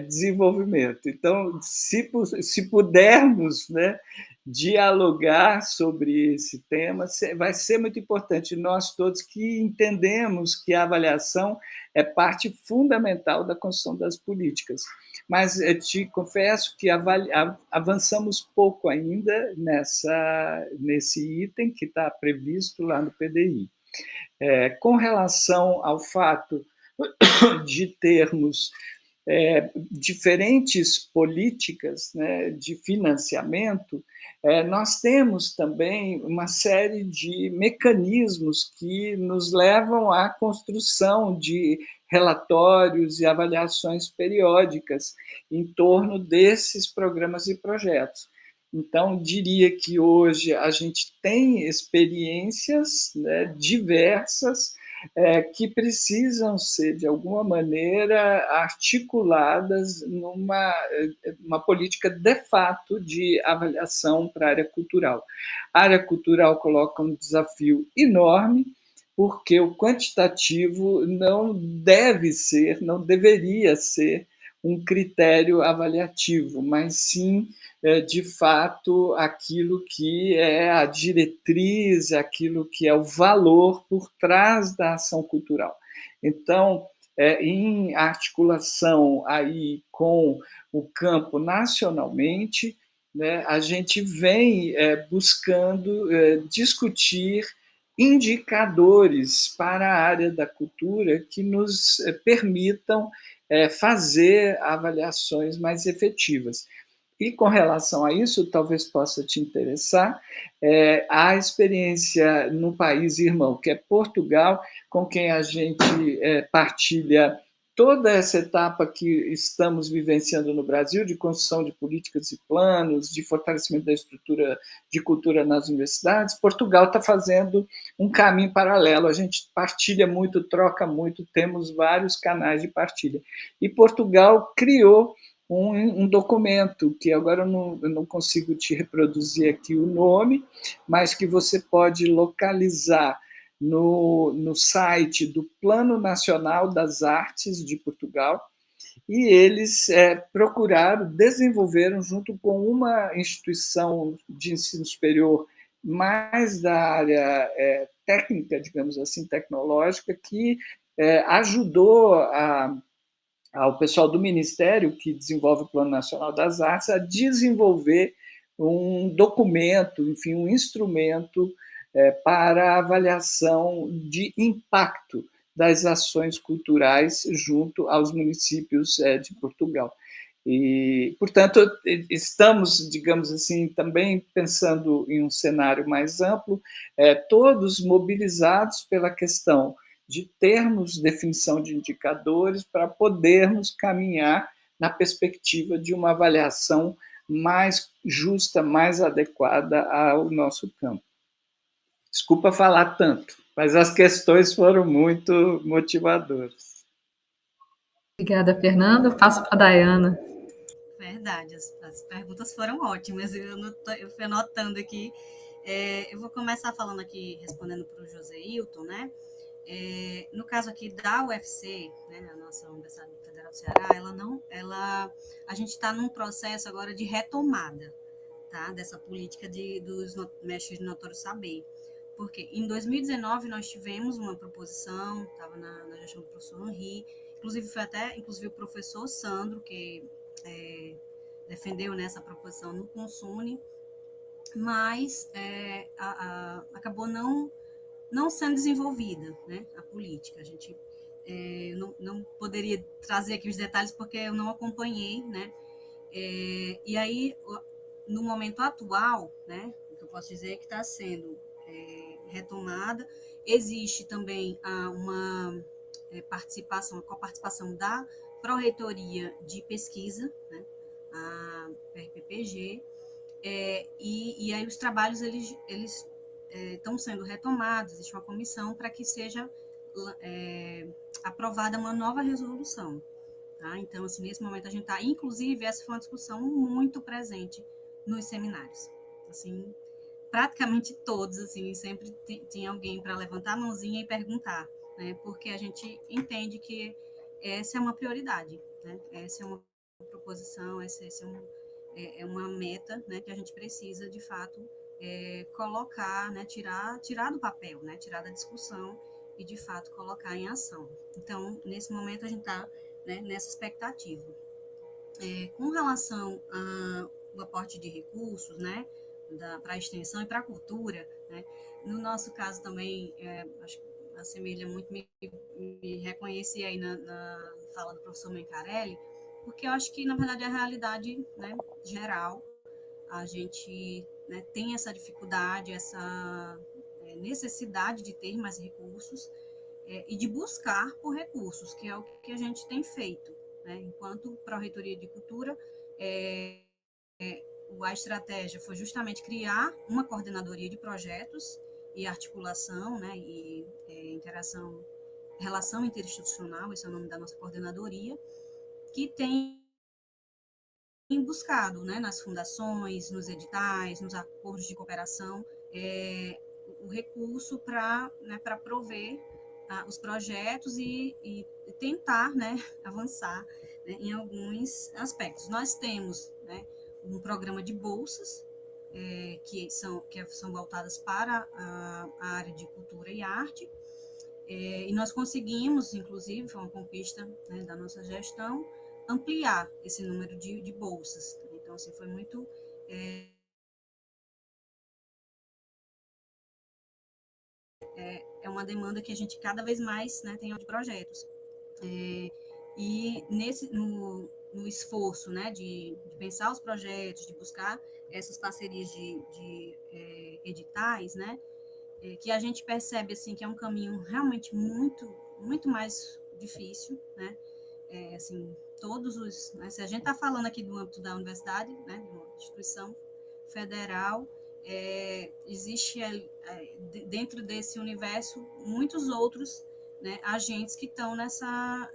desenvolvimento. Então, se pudermos, né, dialogar sobre esse tema, vai ser muito importante. Nós todos que entendemos que a avaliação é parte fundamental da construção das políticas. Mas eu te confesso que avançamos pouco ainda nesse item que está previsto lá no PDI. Com relação ao fato de termos diferentes políticas, né, de financiamento, nós temos também uma série de mecanismos que nos levam à construção de relatórios e avaliações periódicas em torno desses programas e projetos. Então, diria que hoje a gente tem experiências, né, diversas, que precisam ser, de alguma maneira, articuladas numa política de fato de avaliação para a área cultural. A área cultural coloca um desafio enorme, porque o quantitativo não deveria ser um critério avaliativo, mas sim, de fato, aquilo que é a diretriz, aquilo que é o valor por trás da ação cultural. Então, em articulação aí com o campo nacionalmente, né, a gente vem buscando discutir indicadores para a área da cultura que nos permitam fazer avaliações mais efetivas. E com relação a isso, talvez possa te interessar, a experiência no país irmão, que é Portugal, com quem a gente partilha toda essa etapa que estamos vivenciando no Brasil, de construção de políticas e planos, de fortalecimento da estrutura de cultura nas universidades. Portugal está fazendo um caminho paralelo, a gente partilha muito, troca muito, temos vários canais de partilha. E Portugal criou um documento, que agora eu não consigo te reproduzir aqui o nome, mas que você pode localizar no site do Plano Nacional das Artes de Portugal, e eles desenvolveram, junto com uma instituição de ensino superior mais da área técnica, digamos assim, tecnológica, que ajudou ao pessoal do Ministério, que desenvolve o Plano Nacional das Artes, a desenvolver um documento, enfim, um instrumento para a avaliação de impacto das ações culturais junto aos municípios de Portugal. E, portanto, estamos, digamos assim, também pensando em um cenário mais amplo, todos mobilizados pela questão de termos definição de indicadores para podermos caminhar na perspectiva de uma avaliação mais justa, mais adequada ao nosso campo. Desculpa falar tanto. Mas as questões foram muito motivadoras. Obrigada, Fernando. Passo para a Dayana. Verdade, as perguntas foram ótimas, eu fui anotando aqui. Eu vou começar falando aqui, respondendo para o José Hilton, né? No caso aqui da UFC, né, a nossa Universidade Federal do Ceará, a gente está num processo agora de retomada, tá, dessa política dos mestres de notório saber. Porque em 2019 nós tivemos uma proposição, estava na gestão do professor Henri, inclusive foi até o professor Sandro que defendeu nessa proposição no Consune, mas acabou não sendo desenvolvida, né, a política. A gente não poderia trazer aqui os detalhes porque eu não acompanhei, né? E aí, no momento atual, né, o que eu posso dizer é que está sendo retomada. Existe também uma coparticipação da Pró-Reitoria de Pesquisa, né, a PRPPG, e aí os trabalhos eles estão sendo retomados, existe uma comissão para que seja aprovada uma nova resolução. Tá? Então, assim, nesse momento a gente está, inclusive, essa foi uma discussão muito presente nos seminários. Assim, praticamente todos, assim, sempre tinha alguém para levantar a mãozinha e perguntar, né? Porque a gente entende que essa é uma prioridade, né? Essa é uma proposição, essa é uma meta, né, que a gente precisa, de fato, colocar, né, tirar do papel, né, tirar da discussão e, de fato, colocar em ação. Então, nesse momento, a gente está, né, nessa expectativa. Com relação ao aporte de recursos, né, para a extensão e para a cultura, né, no nosso caso também, acho que assemelha muito, me reconheci aí na fala do professor Mencarelli, porque eu acho que, na verdade, a realidade, né, geral, a gente, né, tem essa dificuldade, essa necessidade de ter mais recursos e de buscar por recursos, que é o que a gente tem feito, né? Enquanto Pró-Reitoria de Cultura, a estratégia foi justamente criar uma coordenadoria de projetos e articulação, né, e interação, relação interinstitucional, esse é o nome da nossa coordenadoria, que tem buscado, né, nas fundações, nos editais, nos acordos de cooperação, o recurso para, né, prover os projetos e tentar, né, avançar, né, em alguns aspectos. Nós temos, né, um programa de bolsas que são voltadas para a área de cultura e arte, e nós conseguimos, inclusive, foi uma conquista, né, da nossa gestão, ampliar esse número de bolsas. Então, assim, foi muito... É uma demanda que a gente cada vez mais, né, tem de projetos. E no esforço, né, de pensar os projetos, de buscar essas parcerias de editais, né, que a gente percebe, assim, que é um caminho realmente muito, muito mais difícil, né, assim, todos os... Né, se a gente está falando aqui do âmbito da universidade, né, de uma instituição federal, existe dentro desse universo muitos outros, né, agentes que estão nessa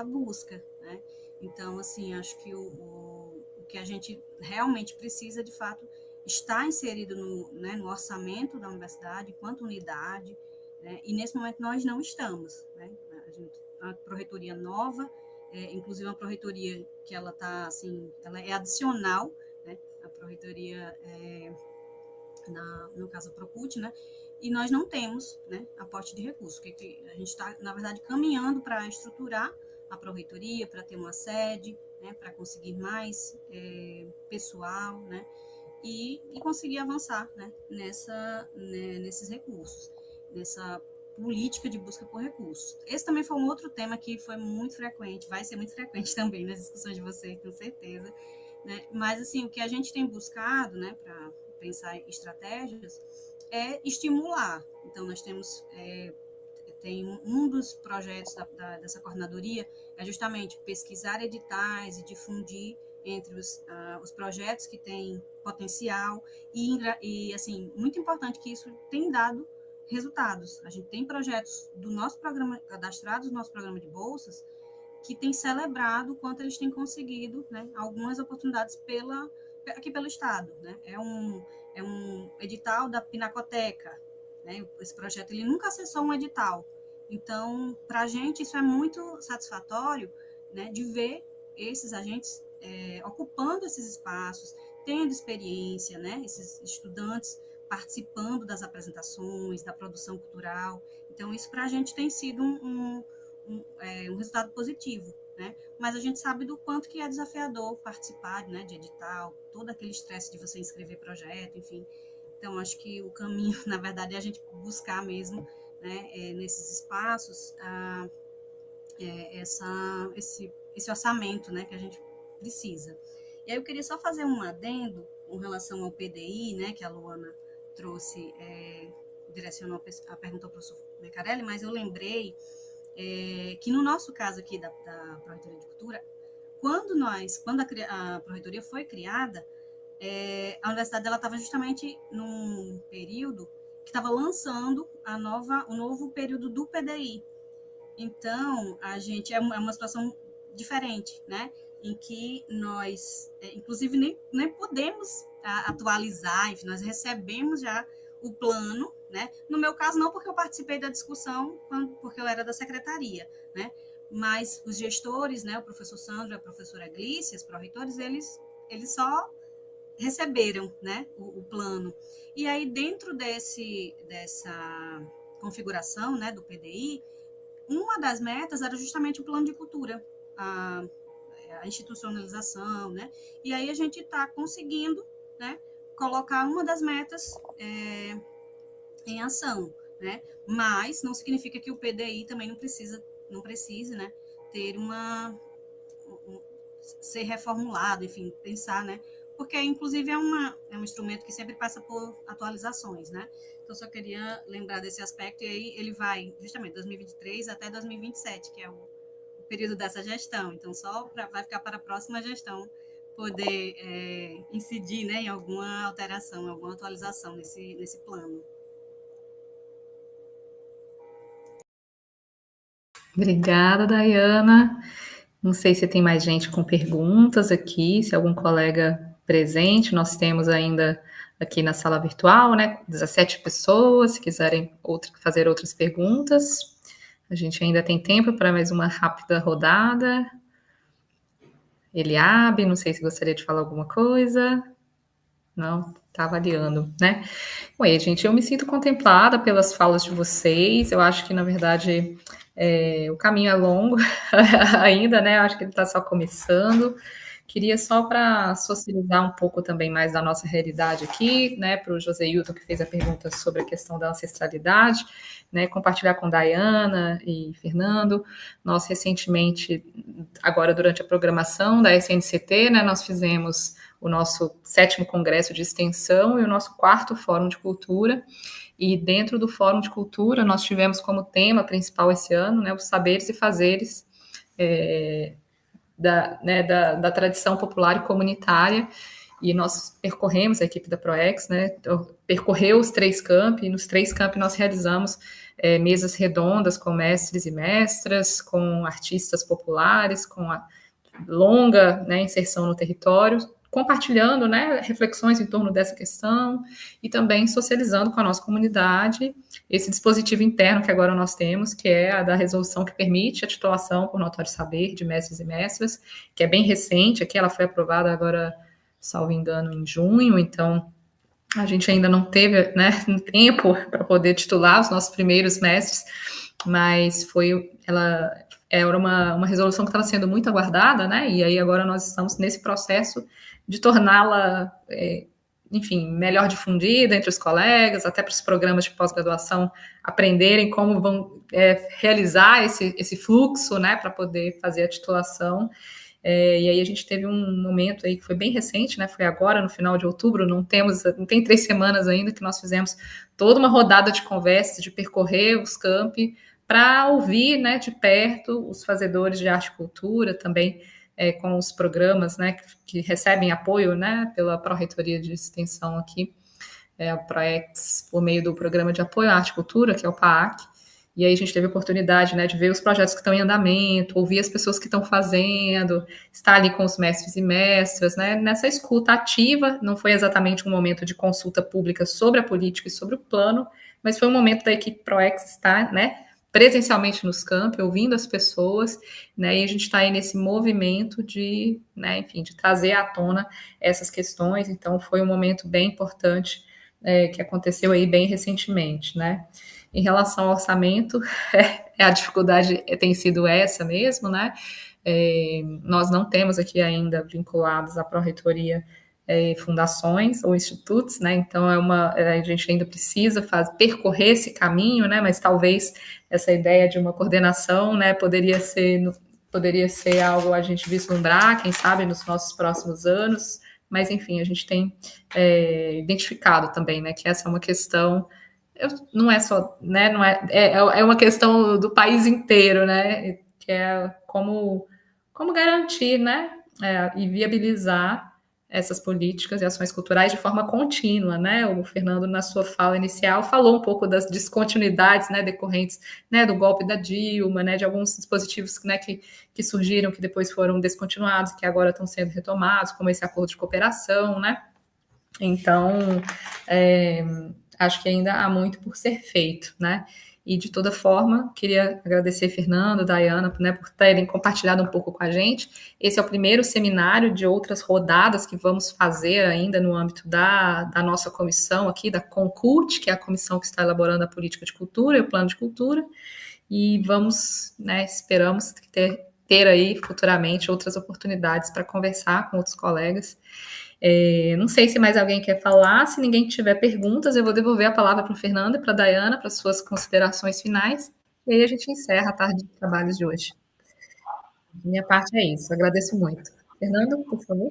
busca, né? Então, assim, acho que o que a gente realmente precisa, de fato, está inserido no orçamento da universidade, enquanto unidade, né? E nesse momento nós não estamos, né? A pró-reitoria nova, inclusive uma pró-reitoria que ela está, assim, ela é adicional, né? A pró-reitoria, no caso a Procult, né? E nós não temos, né, aporte de recursos, que a gente está, na verdade, caminhando para estruturar a pró-reitoria, para ter uma sede, né, para conseguir mais pessoal, né, e conseguir avançar, né, nesses recursos, nessa política de busca por recursos. Esse também foi um outro tema que foi muito frequente, vai ser muito frequente também nas discussões de vocês, tenho certeza, né? Mas, assim, o que a gente tem buscado, né, para pensar em estratégias é estimular. Então, nós temos tem um dos projetos dessa coordenadoria é justamente pesquisar editais e difundir entre os projetos que têm potencial e, assim, muito importante que isso tem dado resultados. A gente tem projetos do nosso programa, cadastrados no nosso programa de bolsas, que tem celebrado o quanto eles têm conseguido, né, algumas oportunidades aqui pelo Estado. Né? É um edital da Pinacoteca. Né? Esse projeto ele nunca acessou um edital. Então, para a gente, isso é muito satisfatório, né, de ver esses agentes ocupando esses espaços, tendo experiência, né, esses estudantes participando das apresentações, da produção cultural. Então, isso para a gente tem sido um resultado positivo, né? Mas a gente sabe do quanto que é desafiador participar, né, de edital, todo aquele estresse de você inscrever projeto, enfim. Então, acho que o caminho, na verdade, é a gente buscar mesmo, né, nesses espaços, esse orçamento, né, que a gente precisa. E aí eu queria só fazer um adendo com relação ao PDI, né, que a Luana trouxe, direcionou a pergunta ao professor Mecarelli, mas eu lembrei que no nosso caso aqui da Pró-Reitoria de Cultura, quando a Pró-Reitoria foi criada, a universidade dela estava justamente num período que estava lançando o novo período do PDI. Então, a gente é uma situação diferente, né? Em que nós, inclusive, nem podemos atualizar, enfim, nós recebemos já o plano, né? No meu caso, não porque eu participei da discussão, porque eu era da secretaria, né? Mas os gestores, né? O professor Sandro e a professora Glícia, os pró-reitores, eles só receberam, né? O plano. E aí, dentro dessa configuração, né? Do PDI, uma das metas era justamente o plano de cultura, a institucionalização, né? E aí a gente está conseguindo, né, colocar uma das metas em ação, né? Mas não significa que o PDI também não precise, né, ter ser reformulado, enfim, pensar, né? Porque, inclusive, é um instrumento que sempre passa por atualizações, né? Então, só queria lembrar desse aspecto, e aí ele vai, justamente, 2023 até 2027, que é o período dessa gestão. Então, vai ficar para a próxima gestão poder incidir, né, em alguma alteração, alguma atualização nesse plano. Obrigada, Dayana. Não sei se tem mais gente com perguntas aqui, se algum colega presente. Nós temos ainda aqui na sala virtual, né, 17 pessoas, se quiserem fazer outras perguntas. A gente ainda tem tempo para mais uma rápida rodada. Eliabe, não sei se gostaria de falar alguma coisa. Não, tá avaliando, né? Oi, gente, eu me sinto contemplada pelas falas de vocês. Eu acho que, na verdade, o caminho é longo ainda, né? Eu acho que ele está só começando. Queria só para socializar um pouco também mais da nossa realidade aqui, né, para o José Hilton, que fez a pergunta sobre a questão da ancestralidade, né, compartilhar com Dayana e Fernando. Nós recentemente, agora durante a programação da SNCT, né, nós fizemos o nosso 7º Congresso de Extensão e o nosso 4º Fórum de Cultura. E dentro do Fórum de Cultura, nós tivemos como tema principal esse ano, né, os saberes e fazeres da tradição popular e comunitária, e nós percorremos, a equipe da ProEx, né, percorreu os 3 campi, e nos 3 campi nós realizamos mesas redondas com mestres e mestras, com artistas populares, com a longa, né, inserção no território, compartilhando, né, reflexões em torno dessa questão e também socializando com a nossa comunidade esse dispositivo interno que agora nós temos, que é a da resolução que permite a titulação por notório saber de mestres e mestras, que é bem recente, aqui ela foi aprovada agora, salvo engano, em junho, então a gente ainda não teve, né, tempo para poder titular os nossos primeiros mestres, mas era uma resolução que estava sendo muito aguardada, né, e aí agora nós estamos nesse processo de torná-la, enfim, melhor difundida entre os colegas, até para os programas de pós-graduação aprenderem como vão realizar esse fluxo, né, para poder fazer a titulação. E aí a gente teve um momento aí que foi bem recente, né, foi agora, no final de outubro, não tem 3 semanas ainda, que nós fizemos toda uma rodada de conversas, de percorrer os campi, para ouvir, né, de perto os fazedores de arte e cultura, também com os programas, né, que recebem apoio, né, pela Pró-Reitoria de Extensão aqui, a Proex, por meio do Programa de Apoio à Arte e Cultura, que é o PAAC, e aí a gente teve a oportunidade, né, de ver os projetos que estão em andamento, ouvir as pessoas que estão fazendo, estar ali com os mestres e mestras, né, nessa escuta ativa. Não foi exatamente um momento de consulta pública sobre a política e sobre o plano, mas foi um momento da equipe Proex estar, né, presencialmente nos campos, ouvindo as pessoas, né, e a gente está aí nesse movimento de, né, enfim, de trazer à tona essas questões. Então foi um momento bem importante que aconteceu aí bem recentemente, né. Em relação ao orçamento, a dificuldade tem sido essa mesmo, né? Nós não temos aqui ainda vinculados à pró-reitoria fundações ou institutos, né? Então a gente ainda precisa percorrer esse caminho, né? Mas talvez essa ideia de uma coordenação, né, poderia ser algo a gente vislumbrar, quem sabe, nos nossos próximos anos. Mas enfim, a gente tem identificado também, né, que essa é uma questão. Não é só, né? Não é uma questão do país inteiro, né? Que é como garantir, né? E viabilizar essas políticas e ações culturais de forma contínua, né? O Fernando, na sua fala inicial, falou um pouco das descontinuidades, né, decorrentes, né, do golpe da Dilma, né, de alguns dispositivos, né, que surgiram, que depois foram descontinuados, que agora estão sendo retomados, como esse acordo de cooperação, né? Então, acho que ainda há muito por ser feito, né? E, de toda forma, queria agradecer Fernando, Dayana, né, por terem compartilhado um pouco com a gente. Esse é o primeiro seminário de outras rodadas que vamos fazer ainda no âmbito da nossa comissão aqui, da CONCULT, que é a comissão que está elaborando a política de cultura e o plano de cultura. E vamos, né, esperamos ter aí futuramente outras oportunidades para conversar com outros colegas. Não sei se mais alguém quer falar. Se ninguém tiver perguntas, eu vou devolver a palavra para o Fernando e para a Dayana, para suas considerações finais, e aí a gente encerra a tarde de trabalhos de hoje. Minha parte é isso, agradeço muito. Fernando, por favor.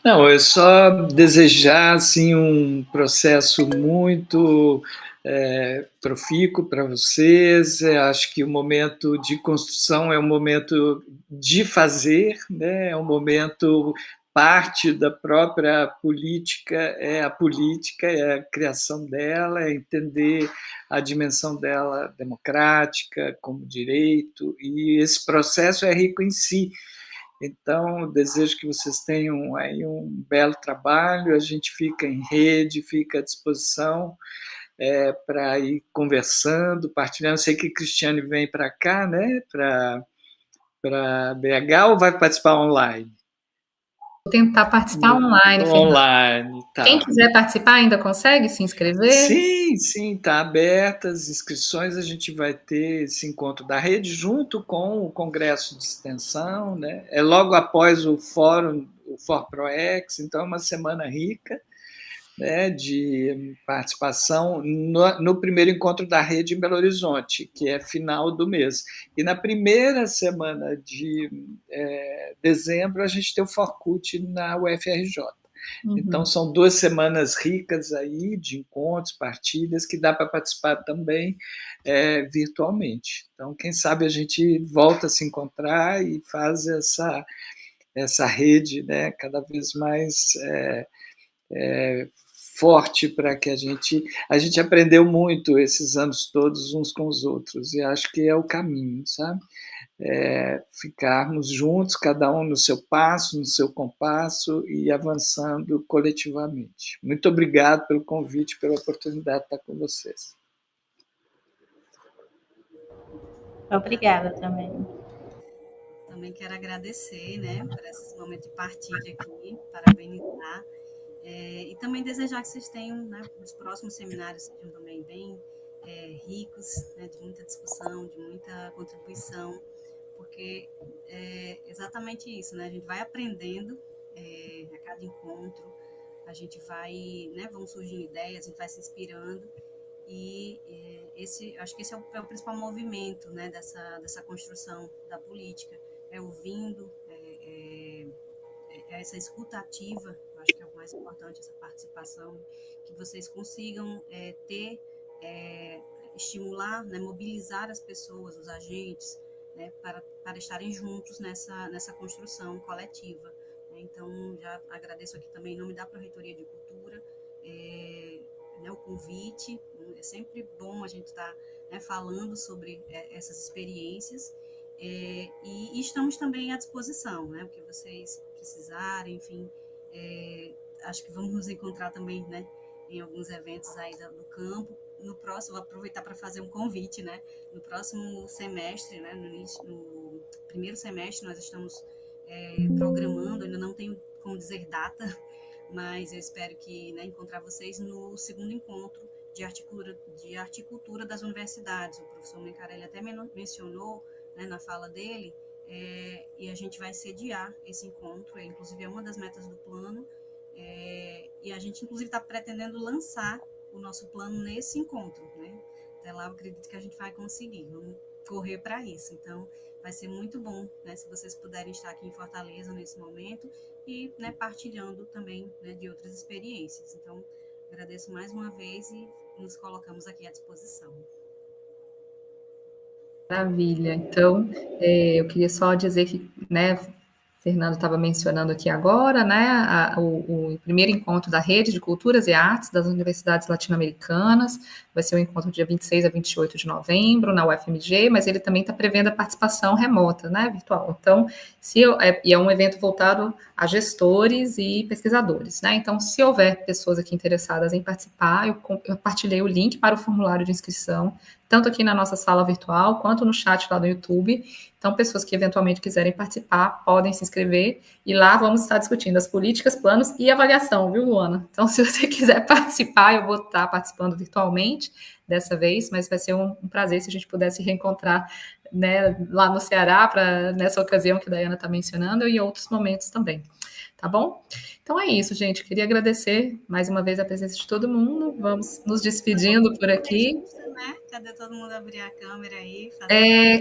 Não, é só desejar assim, um processo muito profícuo para vocês. Acho que o momento de construção é um momento de fazer, né? É um momento, parte da própria política, é a criação dela, é entender a dimensão dela democrática, como direito, e esse processo é rico em si. Então, desejo que vocês tenham aí um belo trabalho, a gente fica em rede, fica à disposição para ir conversando, partilhando. Sei que Cristiane vem para cá, né, para BH, ou vai participar online? Vou tentar participar online, Fernando. Online, tá. Quem quiser participar ainda consegue se inscrever? Sim, está aberta as inscrições. A gente vai ter esse encontro da rede junto com o Congresso de Extensão, né? É logo após o Fórum, o ForProex, então é uma semana rica, né, de participação no primeiro encontro da rede em Belo Horizonte, que é final do mês. E na primeira semana de dezembro, a gente tem o Forcult na UFRJ. Então, são 2 semanas ricas aí de encontros, partilhas, que dá para participar também virtualmente. Então, quem sabe a gente volta a se encontrar e faz essa rede, né, cada vez mais forte, para que a gente aprendeu muito esses anos todos uns com os outros, e acho que é o caminho, sabe? Ficarmos juntos, cada um no seu passo, no seu compasso, e avançando coletivamente. Muito obrigado pelo convite, pela oportunidade de estar com vocês. Obrigada também. Também quero agradecer, né, por esse momento de partilha aqui, parabenizar, e também desejar que vocês tenham, né, os próximos seminários sejam também bem ricos, né, de muita discussão, de muita contribuição, porque é exatamente isso, né? A gente vai aprendendo a cada encontro, a gente vai, né, vão surgindo ideias, a gente vai se inspirando, e acho que esse é o principal movimento, né, dessa construção da política, ouvindo, essa escuta ativa. Eu acho que é o mais importante, essa participação, que vocês consigam estimular, né, mobilizar as pessoas, os agentes, né, para estarem juntos nessa construção coletiva. Então, já agradeço aqui também em nome da Pró-Reitoria de Cultura, convite. É sempre bom a gente estar, né, falando sobre essas experiências. E estamos também à disposição, né, o que vocês precisarem, enfim. Acho que vamos nos encontrar também, né, em alguns eventos aí do campo. No próximo, vou aproveitar para fazer um convite, né? No próximo semestre, né, no primeiro semestre, nós estamos programando, ainda não tenho como dizer data, mas eu espero que, né, encontrar vocês no segundo encontro de articultura das universidades. O professor Mencarelli até mencionou, né, na fala dele, e a gente vai sediar esse encontro, inclusive é uma das metas do plano, e a gente, inclusive, está pretendendo lançar o nosso plano nesse encontro, né? Até lá eu acredito que a gente vai conseguir, vamos correr para isso. Então, vai ser muito bom, né, se vocês puderem estar aqui em Fortaleza nesse momento e, né, partilhando também, né, de outras experiências. Então, agradeço mais uma vez e nos colocamos aqui à disposição. Maravilha. Então, eu queria só dizer que, né, Fernando estava mencionando aqui agora, né, o primeiro encontro da Rede de Culturas e Artes das Universidades Latino-Americanas, vai ser o encontro dia 26 a 28 de novembro, na UFMG, mas ele também está prevendo a participação remota, né, virtual. Então, e é um evento voltado a gestores e pesquisadores, né, então, se houver pessoas aqui interessadas em participar, eu compartilhei o link para o formulário de inscrição, tanto aqui na nossa sala virtual, quanto no chat lá do YouTube. Então, pessoas que eventualmente quiserem participar, podem se inscrever, e lá vamos estar discutindo as políticas, planos e avaliação, viu, Luana? Então, se você quiser participar, eu vou estar participando virtualmente dessa vez, mas vai ser um prazer se a gente pudesse reencontrar, né, lá no Ceará, nessa ocasião que a Dayana está mencionando, e em outros momentos também. Tá bom? Então é isso, gente. Queria agradecer mais uma vez a presença de todo mundo. Vamos nos despedindo por aqui. Cadê todo mundo abrir a câmera aí?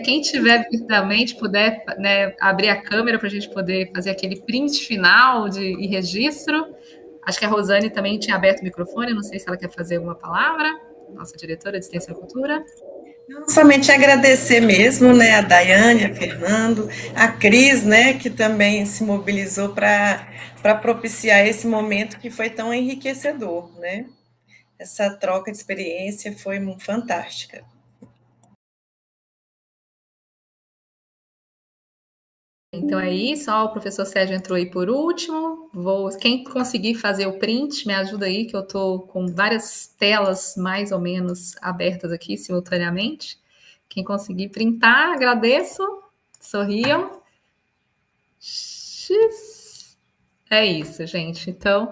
Quem tiver virtualmente puder, né, abrir a câmera para a gente poder fazer aquele print final e registro. Acho que a Rosane também tinha aberto o microfone, não sei se ela quer fazer alguma palavra, nossa diretora de Extensão e Cultura. Não, somente agradecer mesmo, né, a Daiane, a Fernando, a Cris, né, que também se mobilizou para propiciar esse momento que foi tão enriquecedor, né? Essa troca de experiência foi fantástica. Então é isso, ó, o professor Sérgio entrou aí por último. Quem conseguir fazer o print, me ajuda aí, que eu estou com várias telas mais ou menos abertas aqui simultaneamente. Quem conseguir printar, agradeço. Sorriam. É isso, gente. Então,